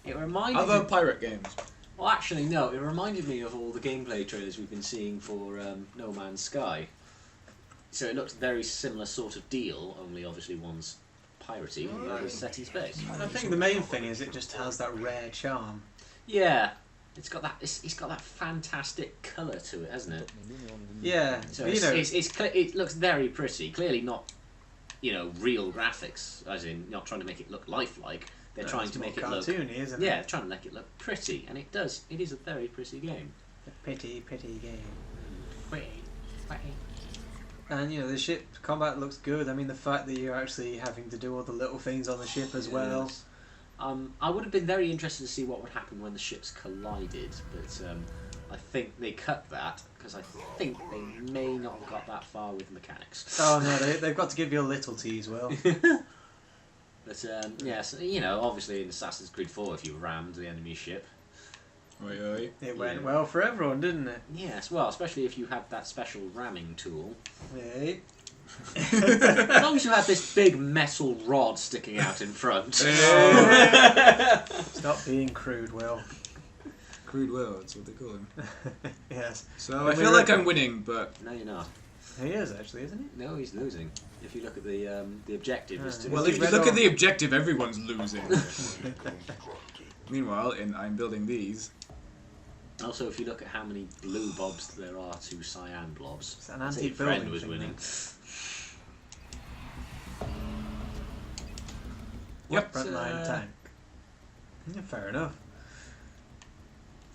It reminded Other me. pirate games. Well, actually, no. It reminded me of all the gameplay trailers we've been seeing for No Man's Sky. So it looks very similar sort of deal, only obviously one's piratey and the other's set in space. I think the main thing is it just has that rare charm. Yeah, it's got that. It's got that fantastic colour to it, hasn't it? Yeah, So you know, it looks very pretty. Clearly not, real graphics, as in not trying to make it look lifelike. They're trying it's to more make it look. cartoony, isn't it? Yeah, they're trying to make it look pretty, and it does. It is a very pretty game. A pretty game. Pretty. And the ship combat looks good. I mean, the fact that you're actually having to do all the little things on the ship as well. I would have been very interested to see what would happen when the ships collided, but I think they cut that because I think they may not have got that far with mechanics. Oh no, they've got to give you a little tease, Will. But yes, you know, obviously in Assassin's Creed 4, if you rammed the enemy ship, Oi, oi. It went Yeah. well for everyone, didn't it? yes, well, especially if you had that special ramming tool. Yeah. As long as you had this big metal rod sticking out in front. Stop being crude, Will. Crude Will, that's what they call him. Yes. So Then I we feel like reckon- I'm winning, but No, you're not. He is actually, isn't he? No, he's losing. If you look at the objective, is to well, He's if you red look at or- the objective, everyone's losing. Meanwhile, I'm building these. Also, if you look at how many blue blobs there are to cyan blobs, It's an I'd say your anti-building friend was thing, winning. Yep. Frontline tank. Yeah, fair enough.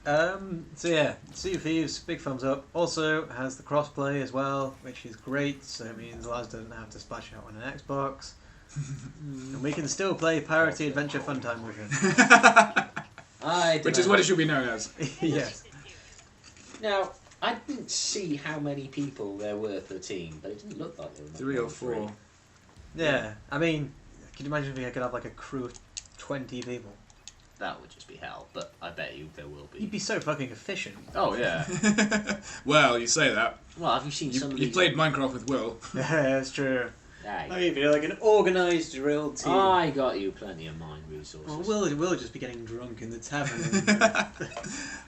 So yeah, Sea of Thieves, big thumbs up. Also has the crossplay as well, which is great. So it means Laz doesn't have to splash out on an Xbox, and we can still play Piracy Adventure Funtime with him. Which is what it should be known as. Yes. Now, I didn't see how many people there were per team, but it didn't look like there were 3 or 4. Yeah. I mean, can you imagine if I could have like a crew of 20 people? That would just be hell, but I bet you there will You'd be. be so fucking efficient. Oh, yeah. Well, you say that. Well, have you seen some of You these? played Minecraft with Will. Yeah, that's true. Aye. I mean, if you're like an organised drill team. I got you plenty of mine resources. Well, we'll just be getting drunk in the tavern.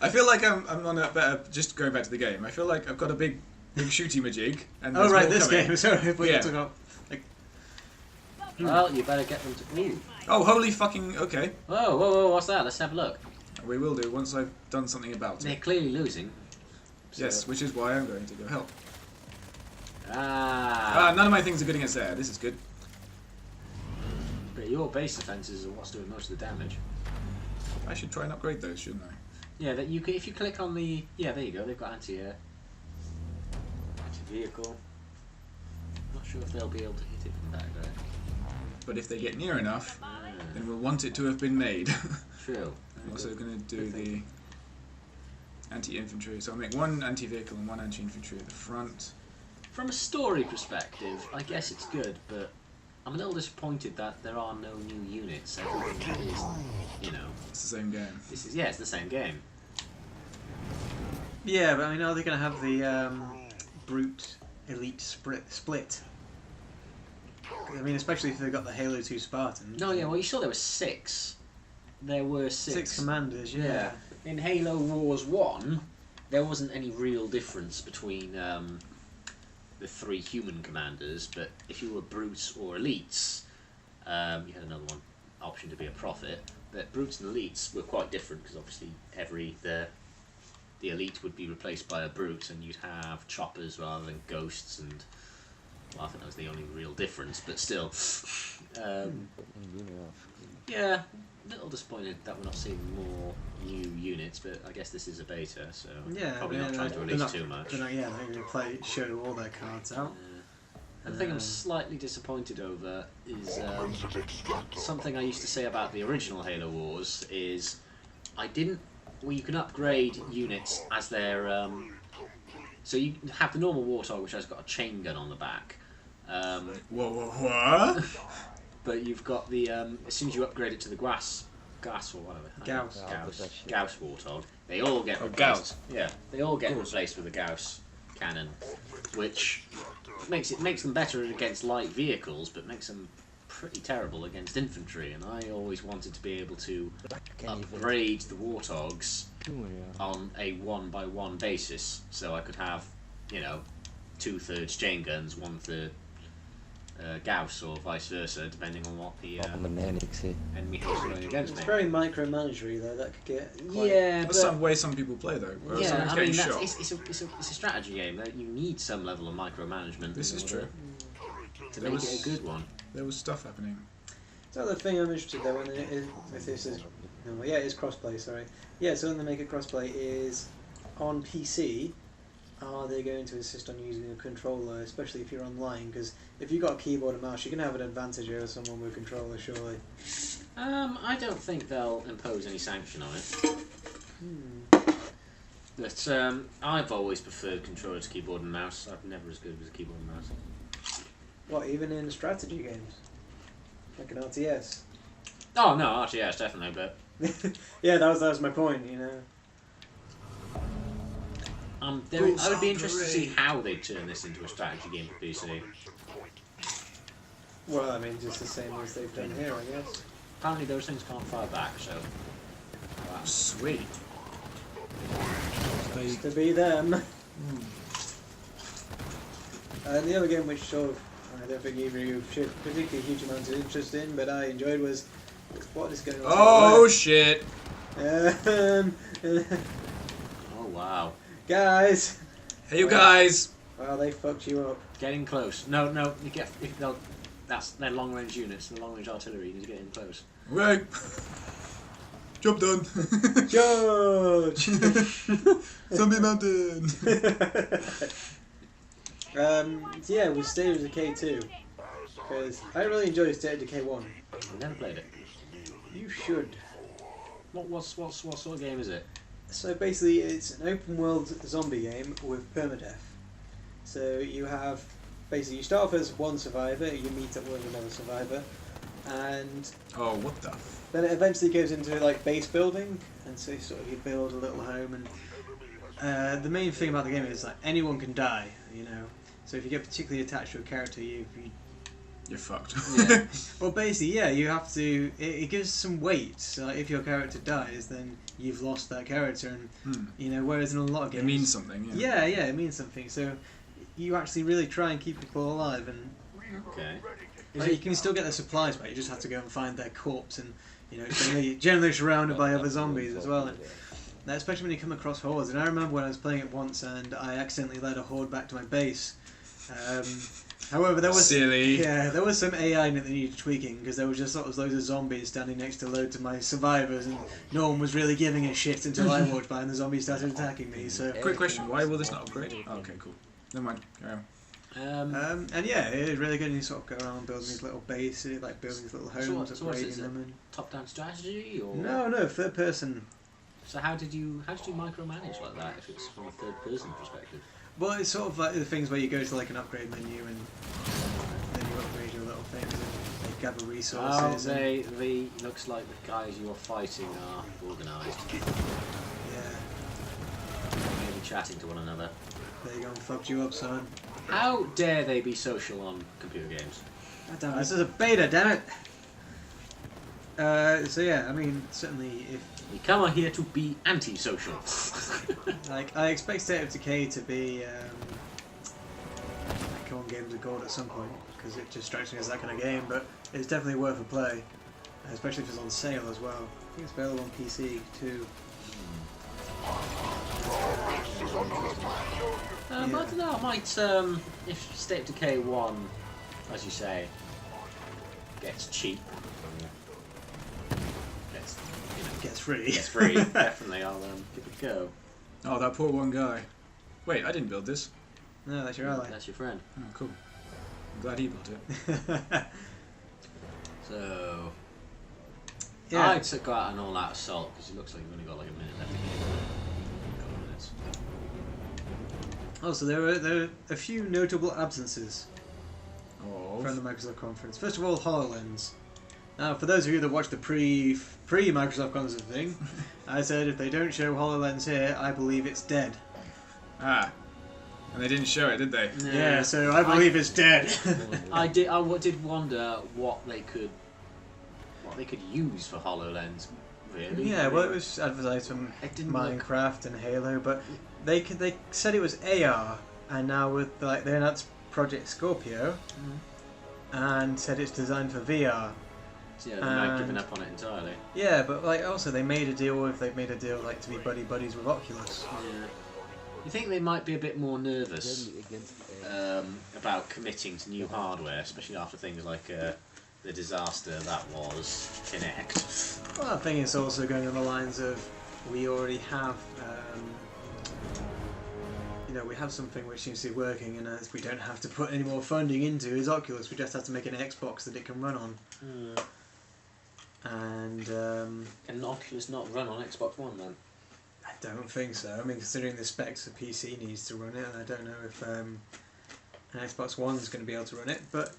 I feel like I'm on a better. Just going back to the game, I feel like I've got a big shooty majig. And Oh there's right, more this coming. game. Sorry, we Yeah. took up. Well, you better get them to... Ooh. Oh, holy fucking. Okay. Whoa, whoa, whoa, what's that? Let's have a look. We will do once I've done something about They're it. clearly losing. So- Yes, which is why I'm going to go help. Ah. None of my things are good against air. This is good. But your base defences are what's doing most of the damage. I should try and upgrade those, shouldn't I? Yeah, that you can, if you click on the... Yeah, there you go. They've got anti-air. Anti-vehicle. Not sure if they'll be able to hit it from back there. But if they get near enough, Ah, then we'll want it to have been made. true. I'm also going to do the anti-infantry. So I'll make one anti-vehicle and one anti-infantry at the front. From a story perspective, I guess it's good, but I'm a little disappointed that there are no new units. Everything is, you know, It's the same game. this is it's the same game. Yeah, but I mean, are they going to have the brute elite split? I mean, especially if they've got the Halo 2 Spartans. No, yeah, well, you saw there were 6. There were 6. 6 commanders. Yeah. Yeah. In Halo Wars 1, there wasn't any real difference between the 3 human commanders, but if you were brutes or elites, you had another one option to be a prophet. But brutes and elites were quite different because obviously the elite would be replaced by a brute, and you'd have choppers rather than ghosts. And well, I think that was the only real difference, but still. Yeah, a little disappointed that we're not seeing more new units, but I guess this is a beta, so Yeah, probably not they're- trying to they're release not- too much. They're not, yeah, they're going to show all their cards out. The thing I'm slightly disappointed over is something I used to say about the original Halo Wars is well, you can upgrade units as their so you have the normal Warthog, which has got a chain gun on the back. Whoa, what? But you've got the as soon as you upgrade it to the Gas or whatever. Gauss Warthog. They all get replaced. Gauss. Yeah, they all get replaced with a Gauss cannon, which makes them better against light vehicles, but makes them pretty terrible against infantry. And I always wanted to be able to upgrade the Warthogs on a 1-by-1 basis, so I could have, 2/3 chain guns, 1/3 Gauss, or vice versa, depending on what the enemy is going against It's me. very micromanagery though. That could get quite... Yeah, That's some way some people play though. Or yeah, someone's I mean, getting it's shot. a strategy game. That you need some level of micromanagement. This is true. To There make was- it a good one. There was stuff happening. So the thing I'm interested though, if this is, no, yeah, it is crossplay. Sorry, yeah. So when they make it crossplay, is on PC. Are they going to insist on using a controller, especially if you're online? Because if you've got a keyboard and mouse, you can have an advantage over someone with a controller, surely. I don't think they'll impose any sanction on it. But I've always preferred controller to keyboard and mouse. I'm never as good as a keyboard and mouse. What, even in strategy games? Like an RTS? Oh no, RTS definitely, but Yeah, that was my point, you know. I would be interested to see how they turn this into a strategy game for PC. Well, I mean, just the same as they've done here, I guess. Apparently those things can't fire back, so... Wow. Sweet. Just to be them. And the other game which sort of, I don't think either of you showed particularly huge amounts of interest in, but I enjoyed was, what is going on? Oh shit! Um, Oh wow. guys! Hey you guys! Well, they fucked you up. Getting close. No, you get... That's their long-range units, the long-range artillery. You need to get in close. Okay. Job done. George! Zombie Mountain. So yeah, we stayed with Decay 2. Because I really enjoyed State of Decay 1. I've never played it. You should. What sort of game is it? So basically, it's an open world zombie game with permadeath. So you have, basically, you start off as one survivor, you meet up with another survivor, and Oh, what the? then it eventually goes into like base building, and so you build a little home. And the main thing about the game is like anyone can die, you know. So if you get particularly attached to a character, You're fucked. Yeah. well, basically, yeah, you have to. It gives some weight. So like, if your character dies, then you've lost that character, and you know. Whereas in a lot of games, It means something. yeah, it means something. So you actually really try and keep people alive, and Okay. like, you can still get their supplies back. You just have to go and find their corpse, and you know, generally surrounded by other zombies as well. And especially when you come across hordes. And I remember when I was playing it once, and I accidentally led a horde back to my base. However, there was there was some AI in it that needed tweaking, because there was just loads of zombies standing next to loads of my survivors, and no one was really giving a shit until I walked by and the zombies started attacking me. So Quick question: why will this not upgrade? Oh, okay, cool. Never mind. Carry on. and yeah, it is really good. And you sort of go around building these little bases, like building these little homes, So what's upgrading it? them. And Top-down strategy or no, third person. So how did you micromanage like that if it's from a third-person perspective? Well, it's sort of like the things where you go to like an upgrade menu and then you upgrade your little things and they gather resources. Oh, they looks like the guys you are fighting are organised. Yeah, Maybe chatting to one another. there you go, and fucked you up, son. How dare they be social on computer games? God damn it, this is a beta, damn it! So yeah, I mean, certainly if We come here to be anti-social. like I expect State of Decay to be like on Games of Gold at some point, because it just strikes me as that kind of game. But it's definitely worth a play, especially if it's on sale as well. I think it's available on PC too. But I don't know, I might, if State of Decay 1, as you say, gets cheap, Gets free. gets free, definitely I'll give it a go. Oh, that poor one guy. Wait, I didn't build this. No, that's your ally. That's your friend. Oh, cool. I'm glad he built it. So, Yeah. I'd go out an all-out assault, because it looks like you've only got like a minute left to game. A couple of minutes. Oh, so there are a few notable absences Oh. from the Microsoft conference. First of all, HoloLens. Now, for those of you that watched the pre-Microsoft conference thing, I said if they don't show HoloLens here, I believe it's dead. Ah. And they didn't show it, did they? Yeah, so I believe it's dead. I did wonder what they could use for HoloLens. Really? Yeah, well, it was advertised from It didn't Minecraft and Halo, but they said it was AR, and now with like they announced Project Scorpio, and said it's designed for VR. So, yeah, they're not giving up on it entirely. Yeah, but like also they've made a deal like to be buddies with Oculus. Yeah. You think they might be a bit more nervous about committing to new hardware, especially after things like the disaster that was Kinect? Well, I think it's also going on the lines of we already have, we have something which seems to be working, and as we don't have to put any more funding into is Oculus. We just have to make an Xbox that it can run on. And Can Oculus not run on Xbox One then? I don't think so. I mean, considering the specs the PC needs to run it, and I don't know if an Xbox One's going to be able to run it, but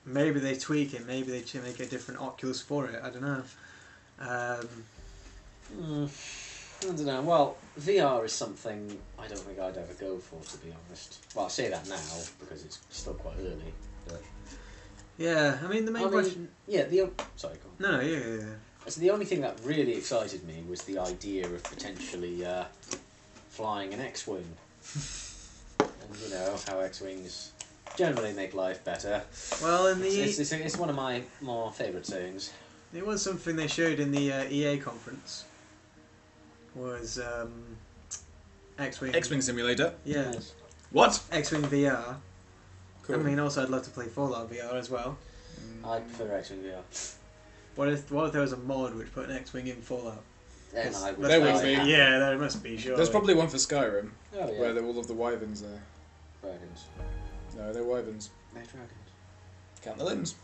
maybe they tweak it, maybe they make a different Oculus for it, I don't know. I don't know. Well, VR is something I don't think I'd ever go for, to be honest. Well, I say that now because it's still quite early. But Yeah, I mean, the main question... Yeah, sorry, go on. No, yeah. So the only thing that really excited me was the idea of potentially flying an X-Wing. And you know, how X-Wings generally make life better. Well, in the... It's one of my more favourite sayings. It was something they showed in the EA conference. Was X-Wing. X-Wing Simulator. Yeah, What? X-Wing VR. Cool. I mean, also I'd love to play Fallout VR as well. I prefer X-Wing VR. What if there was a mod which put an X-Wing in Fallout? Then I would There will buy be. it. Yeah, there must be, sure. There's probably one for Skyrim, Oh yeah. where all of the wyverns there. Dragons. No, they're wyverns. They're dragons. Count the limbs.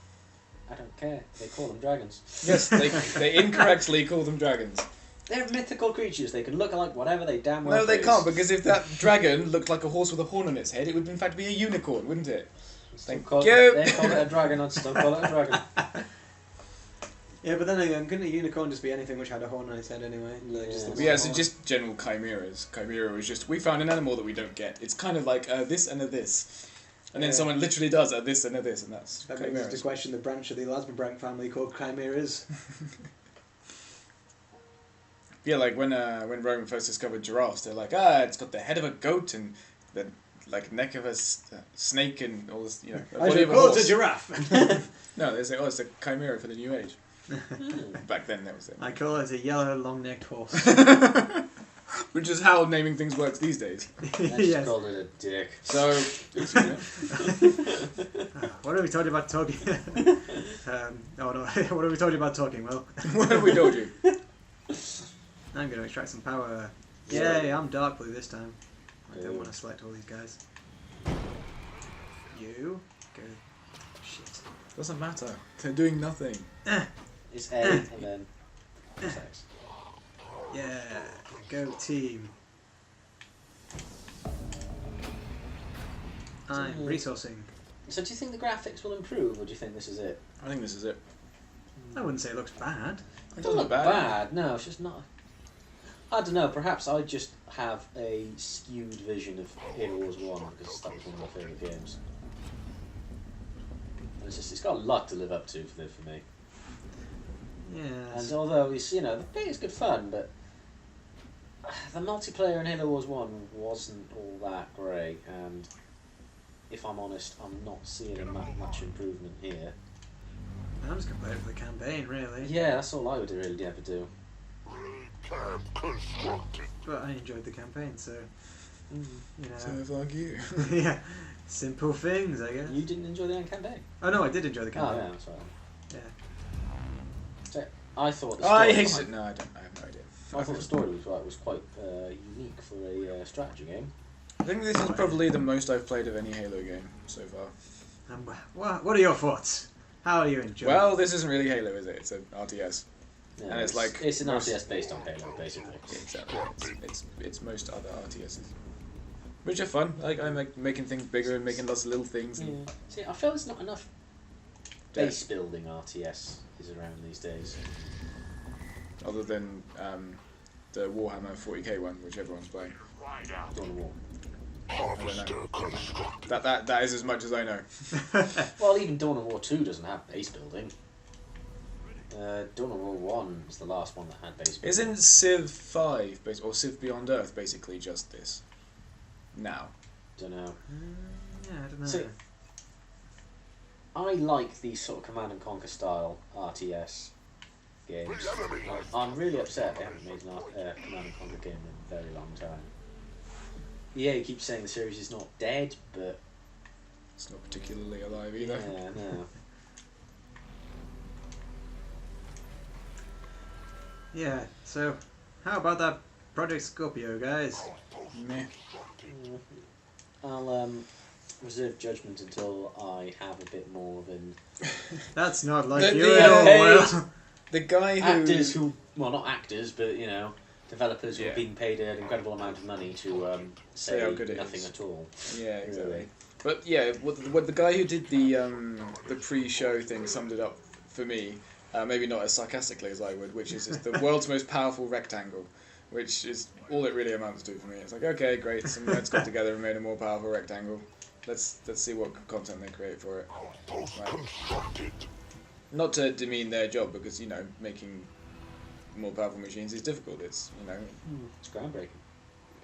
I don't care. They call them dragons. Yes, they incorrectly call them dragons. They're mythical creatures. They can look like whatever they damn well No, they please. can't, because if that dragon looked like a horse with a horn on its head, it would in fact be a unicorn, wouldn't it? Still Thank call you. They call it a dragon. I'd still call it a dragon. Yeah, but then again, couldn't a unicorn just be anything which had a horn on its head anyway? Like, just Yeah. looks Yeah, like so a horn. just general chimeras. Chimera was just, we found an animal that we don't get. It's kind of like this and a this. And then Yeah. someone literally does a this and a this, and that's That makes us to chimeras. question the branch of the Elasmobranch family called chimeras. Yeah, like when Roman first discovered giraffes, they're like, it's got the head of a goat and the like neck of a snake and all this, you know. I body should of a call it a horse. giraffe. No, they say, it's a chimera for the new age. Back then, that was it. I call it a yellow, long-necked horse. Which is how naming things works these days. I just Yes. called it a dick. So, What are we talking about talking? Oh no, what are we talking about talking? Well, what have we told you? I'm going to extract some power. Yeah. Yay, I'm dark blue this time. I Yeah. don't want to select all these guys. You go. Shit. Doesn't matter. They're doing nothing. It's A and then sex. Yeah, go team. I'm resourcing. So do you think the graphics will improve, or do you think this is it? I think this is it. I wouldn't say it looks bad. It doesn't look bad. No, it's just not. I don't know. Perhaps I just have a skewed vision of Halo Wars 1 because that was one of my favourite games. And it's got a lot to live up to for me. Yeah. And although it's it's good fun, but the multiplayer in Halo Wars 1 wasn't all that great. And if I'm honest, I'm not seeing much improvement here. I'm just going to play it for the campaign, really. Yeah, that's all I would really ever do. But I enjoyed the campaign, so you know. So fuck you. Yeah, simple things, I guess. You didn't enjoy the campaign? Oh no, I did enjoy the Oh campaign. yeah, that's right. Yeah. So I thought the I story. hate it. No, I don't. I have no idea. I thought the story was quite unique for a strategy game. I think this is probably the most I've played of any Halo game so far. What are your thoughts? How are you enjoying? Well, this isn't really Halo, is it? It's an RTS. Yeah, And it's like it's an most- RTS based on Halo, basically. Exactly. It's most other RTSs, which are fun. Like I like making things bigger and making lots of little things. And Yeah. See, I feel there's not enough base building RTS is around these days. Other than the Warhammer 40k one, which everyone's playing. Dawn of War. I don't know. That is as much as I know. Well, even Dawn of War 2 doesn't have base building. Dawn of War 1 is the last one that had base building. Isn't Civ 5 or Civ Beyond Earth basically just this? Now. Don't know. Yeah, I don't know. So- I like these sort of Command and Conquer style RTS games. I'm really upset they haven't made a Command and Conquer game in a very long time. EA keeps saying the series is not dead, but It's not particularly alive either. yeah, no. Yeah, so how about that Project Scorpio, guys? Meh. I'll reserve judgment until I have a bit more of an That's not like The- you the, at all, hey, Will. The guy who actors who, well, not actors, but Developers who Yeah. are being paid an incredible amount of money to say how good it nothing is. at all. Yeah, exactly. Really. But yeah, what the guy who did the pre-show thing summed it up for me, maybe not as sarcastically as I would, which is it's the world's most powerful rectangle, which is all it really amounts to for me. It's like, okay, great, some nerds got together and made a more powerful rectangle. Let's see what content they create for it. Right. Not to demean their job, because making more powerful machines is difficult. It's It's groundbreaking.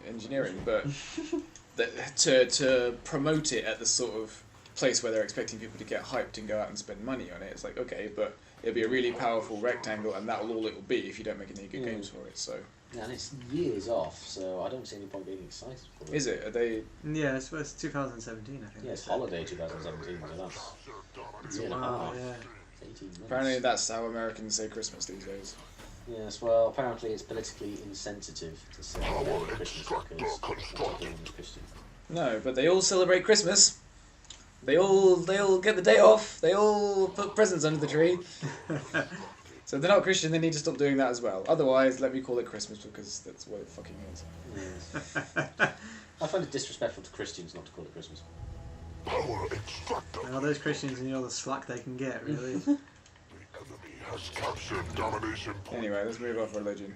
engineering, but to promote it at the sort of place where they're expecting people to get hyped and go out and spend money on it, it's like, okay, but it'll be a really powerful rectangle, and that'll all it will be if you don't make any good games for it. So Yeah, and it's years off, so I don't see any point being excited for it. is it? Are they? Yeah, it's 2017, I think. Yeah, it's holiday 2017, so that's a year and a Wow, half. yeah. 18 months. Apparently, that's how Americans say Christmas these days. Yes, well, apparently it's politically insensitive to say Christmas because everyone is Christian. No, but they all celebrate Christmas. They all get the day off. They all put presents under the tree. So if they're not Christian, they need to stop doing that as well. Otherwise, let me call it Christmas, because that's what it fucking is. Yes. I find it disrespectful to Christians not to call it Christmas. Well, those Christians, the slack they can get, really. Anyway, let's move off religion.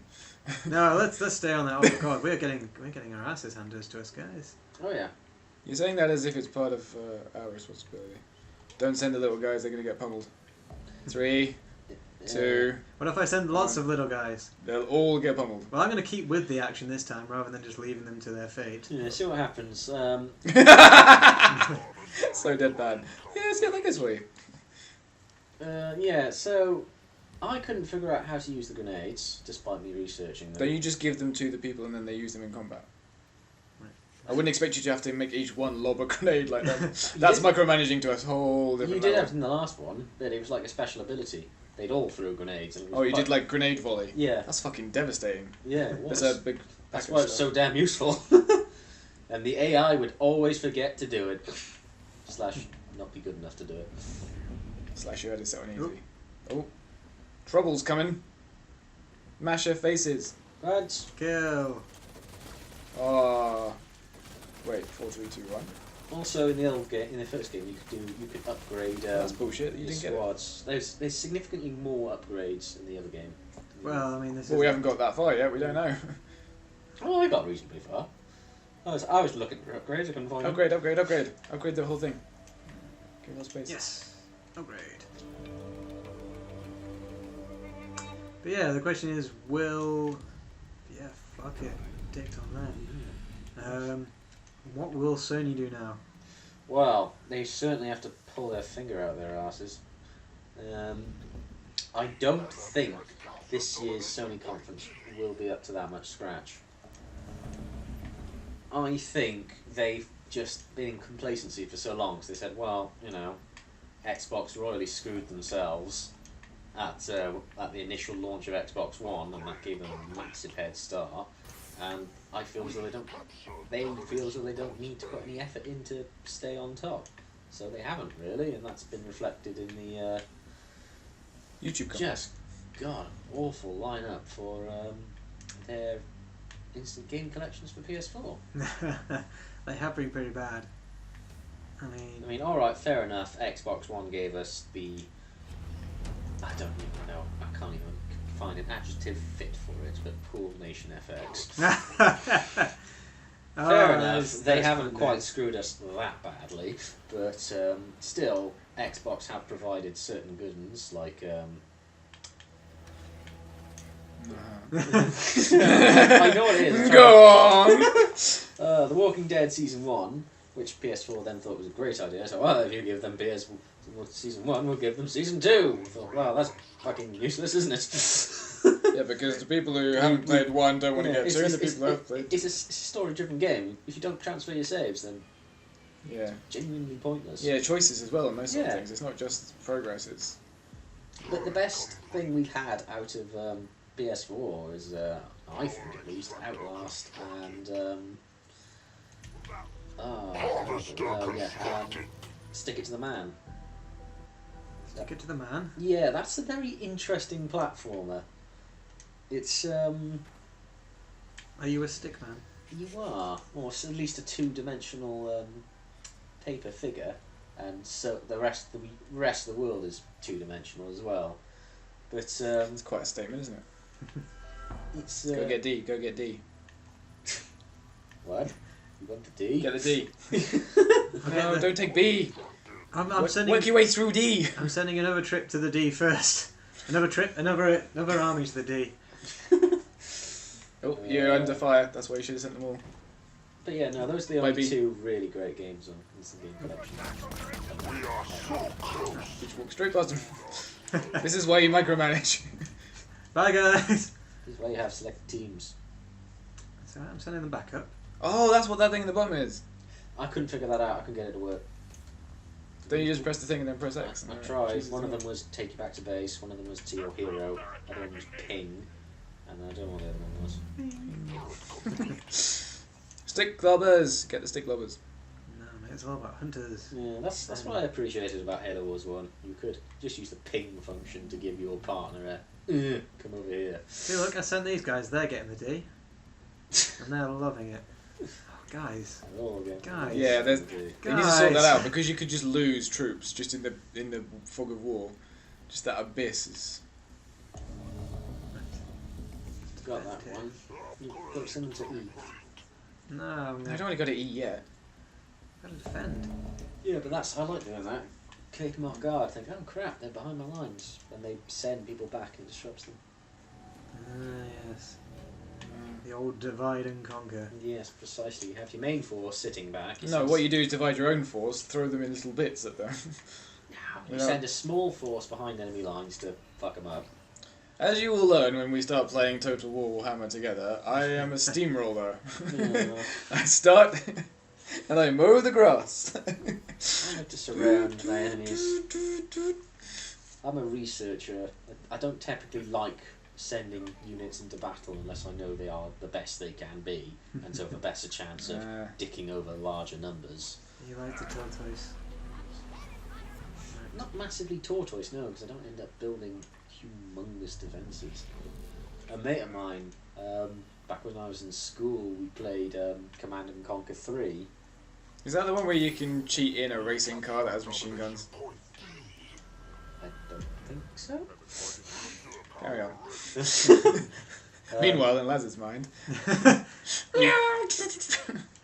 No, let's stay on that. Oh god, we're getting our asses handed to us, guys. Oh yeah. You're saying that as if it's part of our responsibility. Don't send the little guys; they're gonna get pummeled. 3, 2, What if I send lots of little guys? they'll all get pummeled. Well, I'm going to keep with the action this time, rather than just leaving them to their fate. Yeah, see what happens. So dead bad. Yeah, see, I think it's way. Yeah, so I couldn't figure out how to use the grenades, despite me researching them. Don't you just give them to the people and then they use them in combat? I wouldn't expect you to have to make each one lob a grenade like that. That's micromanaging to a whole different You did level. have it in the last one, but it was like a special ability. They'd all throw grenades. And it was Oh, you quite- did like grenade volley? Yeah, That's fucking devastating. yeah, it was. There's a big That's pack why of it's stuff. so damn useful. And the AI would always forget to do it. / not be good enough to do it. Slash, you had it set on easy. Oop. Oh. Trouble's coming. Mash their faces. Right. Kill. Oh. Wait, 4, 3, 2, 1. Also, in the old game, in the first game, you could upgrade. That's bullshit. You your didn't get it. squads. There's significantly more upgrades in the other game. Well, I mean, this Well, is. we haven't got that far yet. We don't know. Oh, I got reasonably far. I was looking for upgrades. I couldn't find them. Upgrade, upgrade, upgrade. Upgrade the whole thing. Give more space. Yes. Upgrade. But yeah, the question is, will... Yeah, fuck it. Dicked on that. What will Sony do now? Well, they certainly have to pull their finger out their asses. I don't think this year's Sony conference will be up to that much scratch. I think they've just been in complacency for so long, because they said, well, Xbox royally screwed themselves at the initial launch of Xbox One, and that gave them a massive head start. And I feel as though they feel as though they don't need to put any effort in to stay on top. So they haven't really, and that's been reflected in the YouTube comment. just awful lineup for their instant game collections for PS4. They have been pretty bad. I I mean, mean, alright, fair enough. Xbox One gave us the... I don't even know. I can't even find an adjective fit for it, but Pool Nation FX. Fair enough. They haven't quite screwed us that badly, but still, Xbox have provided certain good ones, like... I know what it is. Go on! The Walking Dead Season 1, which PS4 then thought was a great idea, so, well, if you give them Season 1, we'll give them Season 2. I thought, well, that's fucking useless, isn't it? Yeah, because the people who haven't played 1 don't want to get 2, and the people who have played... It's a story-driven game. If you don't transfer your saves, then Yeah. it's genuinely pointless. Yeah, choices as well on those sort of Yeah. things. It's not just progress, it's... But the best thing we've had out of PS4 is, I think at least, Outlast and... Stick It to the Man. Stick it to the man. Yeah, that's a very interesting platformer. It's Are you a stick man? You are, or at least a two-dimensional paper figure, and so the rest of the world is two-dimensional as well. But It's quite a statement, isn't it? it's Go get D. Go get D. what? You want the D? Get the D. No, don't take B. I'm sending. Work your way through D. I'm sending another trip to the D first. Another army to the D. Oh, you're under fire. That's why you should have sent them all. But yeah, no, those are the only Maybe. two really great games on Instant Game Collection. Just walk straight past them. This is why you micromanage. Bye guys. This is why you have select teams. So I'm sending them back up. Oh, that's what that thing in the bottom is. I couldn't figure that out. I couldn't get it to work. Don't you just press the thing and then press X? I tried. One of them was take you back to base. One of them was to your hero. The other one was ping. And I don't know what the other one was. Stick globbers. Get the stick globbers. No, mate, it's all about hunters. Yeah, that's what I appreciated about Halo Wars 1. You could just use the ping function to give your partner a come over here. See, look, I sent these guys. They're getting the D, and they're loving it. Oh, guys. Oh, again. Guys. Yeah, there's. Okay. You need to sort that Guys. out because you could just lose troops just in the fog of war. Just that abyss is. Got that one. You got send them to E. No, I'm I gonna don't want to go to E yet. defend. Yeah, but I like doing that. Take them off guard. Think, oh crap, they're behind my lines, and they send people back and disrupts them. Yes. The old divide and conquer. Yes, precisely. You have your main force sitting back. No, what you do is divide your own force, throw them in little bits at them. You Yeah. send a small force behind enemy lines to fuck them up. As you will learn when we start playing Total War Warhammer together, I am a steamroller. Yeah. I start and I mow the grass. I like to surround my enemies. I'm a researcher. I don't typically like sending units into battle unless I know they are the best they can be, and so have a better chance of dicking over larger numbers. You like the tortoise. Not massively tortoise, no, because I don't end up building humongous defences. A mate of mine, back when I was in school, we played Command and Conquer 3. Is that the one where you can cheat in a racing car that has machine guns? I don't think so. Carry on. Meanwhile, in Laz's mind.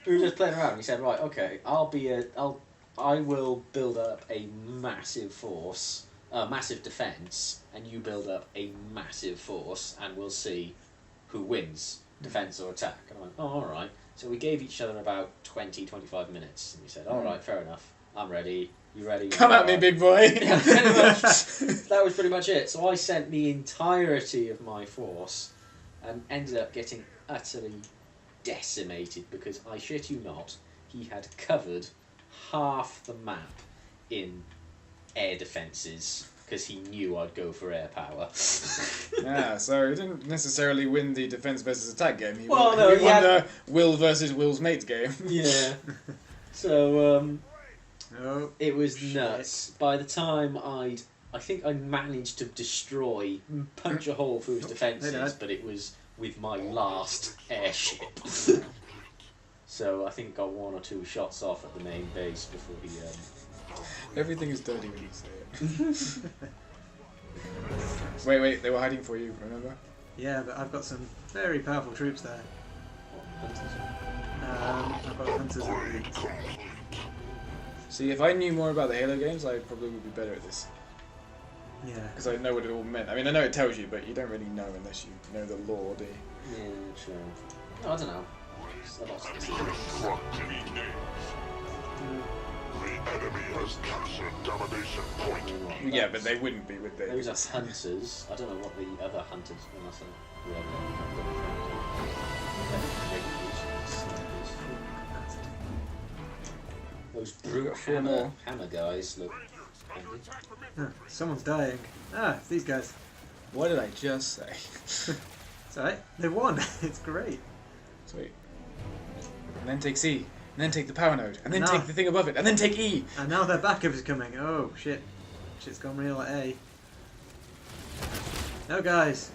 We were just playing around. He said, "Right, okay, I will build up a massive force, massive defense, and you build up a massive force, and we'll see who wins, defense or attack." And I went, "Oh, all right." So we gave each other about 20-25 minutes, and we said, "All right, fair enough. I'm ready. You ready?" Come at me, big boy! Yeah, pretty much. That was pretty much it. So I sent the entirety of my force and ended up getting utterly decimated because, I shit you not, he had covered half the map in air defences because he knew I'd go for air power. Yeah, so he didn't necessarily win the defense versus attack game. He Well, won, no, he he won had- the Will versus Will's mates game. Yeah. So, Oh, it was nuts. By the time I think I managed to destroy, punch a hole through his defences, Dad. but it was with my last airship. So I think got one or two shots off at the main base before he. Everything is dirty when you say it. Wait, they were hiding for you, remember? yeah, but I've got some very powerful troops there. I've got hunters and elites. See, if I knew more about the Halo games, I probably would be better at this. Yeah. Because I know what it all meant. I mean, I know it tells you, but you don't really know unless you know the lore, do you? Yeah, sure. No, I don't know. It's a lot of stuff. The enemy has captured domination point. Yeah, but they wouldn't be, would they? Those are hunters. I don't know what the other hunters. Unless those brute Four more. hammer guys look handy. Huh, someone's dying. Ah, it's these guys. What did I just say? It's alright. They won. It's great. Sweet. And then take C. And then take the power node. And then No. take the thing above it. And then take E. And now their backup is coming. Oh, shit. Shit's gone real at A. No, guys.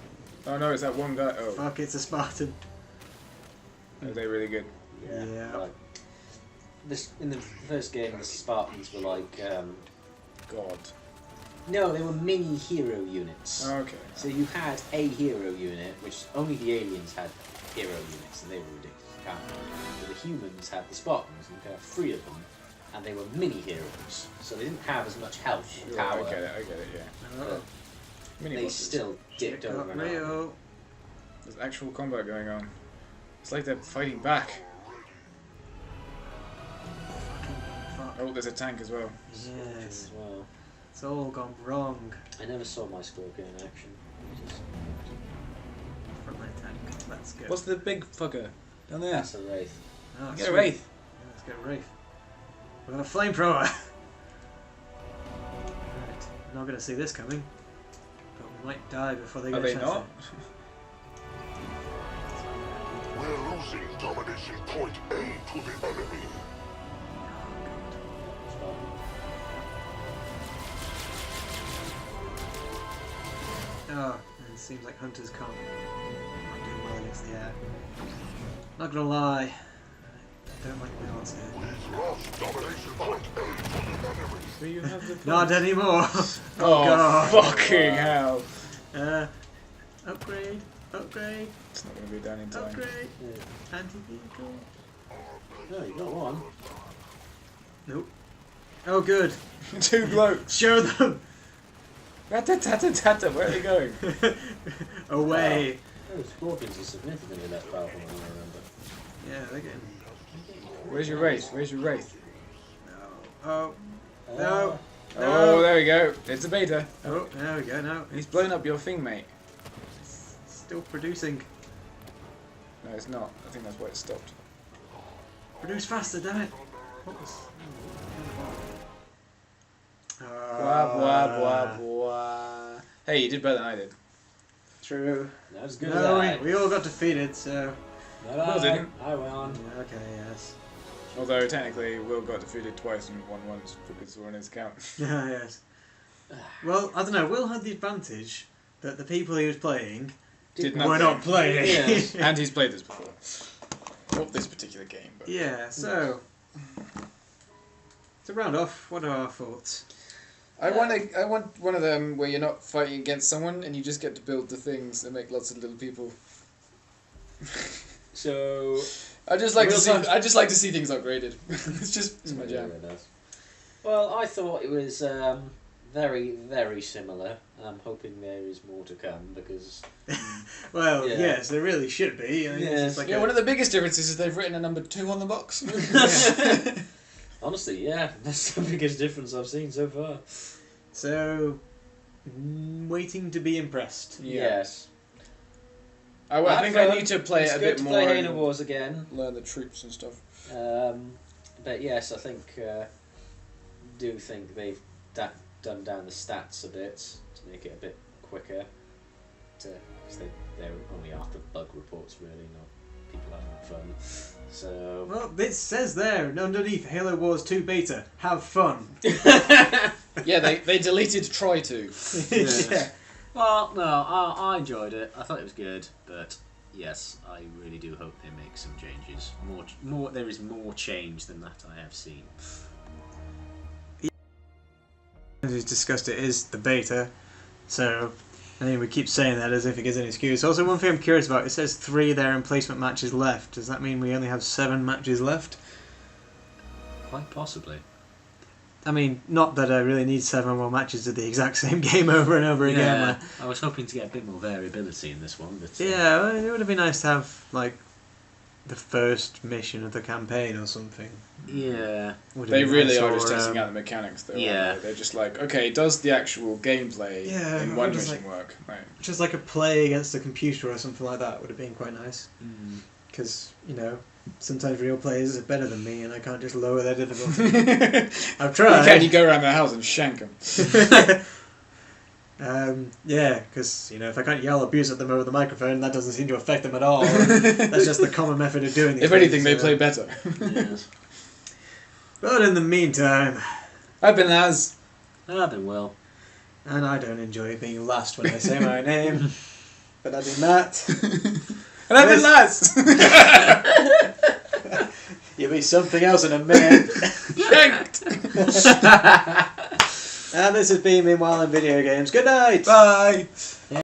Oh no, it's that one guy. Oh. Fuck, it's a Spartan. Are they really good? Yeah. Like, this in the first game, the Spartans were like. God. No, they were mini hero units. Okay. So you had a hero unit, which only the aliens had hero units, and they were ridiculously powerful. But the humans had the Spartans, and you could have 3 of them, and they were mini heroes. So they didn't have as much health and Sure, power. I get it, yeah. But Mini they bosses. still dipped Check over out and out. Rio. There's actual combat going on. It's like they're fighting back. Fuck. Oh, there's a tank as well. Yes. As well. It's all gone wrong. I never saw my Scorpion in action. Just- Frontline tank. Let's go. What's the big fucker? Down there. That's a Wraith. Oh, Get a sweet. Wraith. Yeah, let's get a Wraith. We've got a flamethrower. Right. Not going to see this coming. But we might die before they get Are a they chance not? We're losing domination point A to the enemy. Oh, and it seems like hunters can't. Not doing well against the air. Not gonna lie. I don't like my odds here. We've lost domination point A to the enemy. Do you have the Not anymore! Oh, God. fucking hell. Upgrade. Upgrade. It's not going to be done in time. Upgrade. Yeah. Anti-vehicle. No, you got one. Nope. Oh, good. 2 blokes. Show them! Rat-a-tat-a-tat-a. Where are they going? Away. Oh, Scorpions are significantly less powerful than I remember. Yeah, they're getting. Where's your Wraith? Where's your Wraith? No. Oh. No. Oh, No. there we go. It's a beta. Oh, there we go. No. He's blown up your thing, mate. Still producing. No, it's not. I think that's why it stopped. Produce faster, damn it. What was. Blah, blah, blah, blah. Hey, you did better than I did. True. Not as good No, as I. we all got defeated, so. But didn't. I won. Okay, yes. Although, technically, Will got defeated twice and won once because we're on his account. Yes. Well, I don't know. Will had the advantage that the people he was playing Did were nothing. not playing. Yes. And he's played this before. Not this particular game, but... Yeah, so. To round off, what are our thoughts? I want one of them where you're not fighting against someone and you just get to build the things and make lots of little people. So I just like Real to see things upgraded. it's my jam. Yeah, it does. Well, I thought it was very, very similar. I'm hoping there is more to come because Well, Yeah. yes, there really should be. I mean, it's Yes. just like Yeah, a- one of the biggest differences is they've written a number 2 on the box. honestly, yeah, that's the biggest difference I've seen so far. So, waiting to be impressed. Yeah. Yes. I Have think fun. I need to play It's it a good bit to more. play Halo and Wars again. learn the troops and stuff. But yes, I think do think they've done down the stats a bit to make it a bit quicker. Because they're only after bug reports, really, not people having fun. So. Well, it says there, underneath Halo Wars 2 beta, have fun. Yeah, they deleted try to. Yeah. Well, no, I enjoyed it. I thought it was good, but yes, I really do hope they make some changes. More. There is more change than that I have seen. As we discussed, it is the beta, so I mean we keep saying that as if it gives an excuse. Also, one thing I'm curious about, it says 3 there in placement matches left. Does that mean we only have 7 matches left? Quite possibly. I mean, not that I really need 7 more matches of the exact same game over and over again. Yeah, I was hoping to get a bit more variability in this one, but Yeah, well, it would have been nice to have like the first mission of the campaign or something. yeah. Would have They been really nice, are or, just testing out the mechanics, though. yeah. Aren't they? They're just like, okay, does the actual gameplay Yeah, in or one just mission work? Right. just like a play against a computer or something like that would have been quite nice. Mm. Because sometimes real players are better than me, and I can't just lower their difficulty. I've tried. Can you go around the house and shank them? Yeah, because if I can't yell abuse at them over the microphone, that doesn't seem to affect them at all. That's just the common method of doing these If anything, things, they so- play better. Yes. But in the meantime, I've been Laz. I've been well. and I don't enjoy being last when I say my name, but I do Matt. 11 lads! You'll be something else in a minute. Shanked! And this has been Meanwhile in Video Games. Good night! Bye!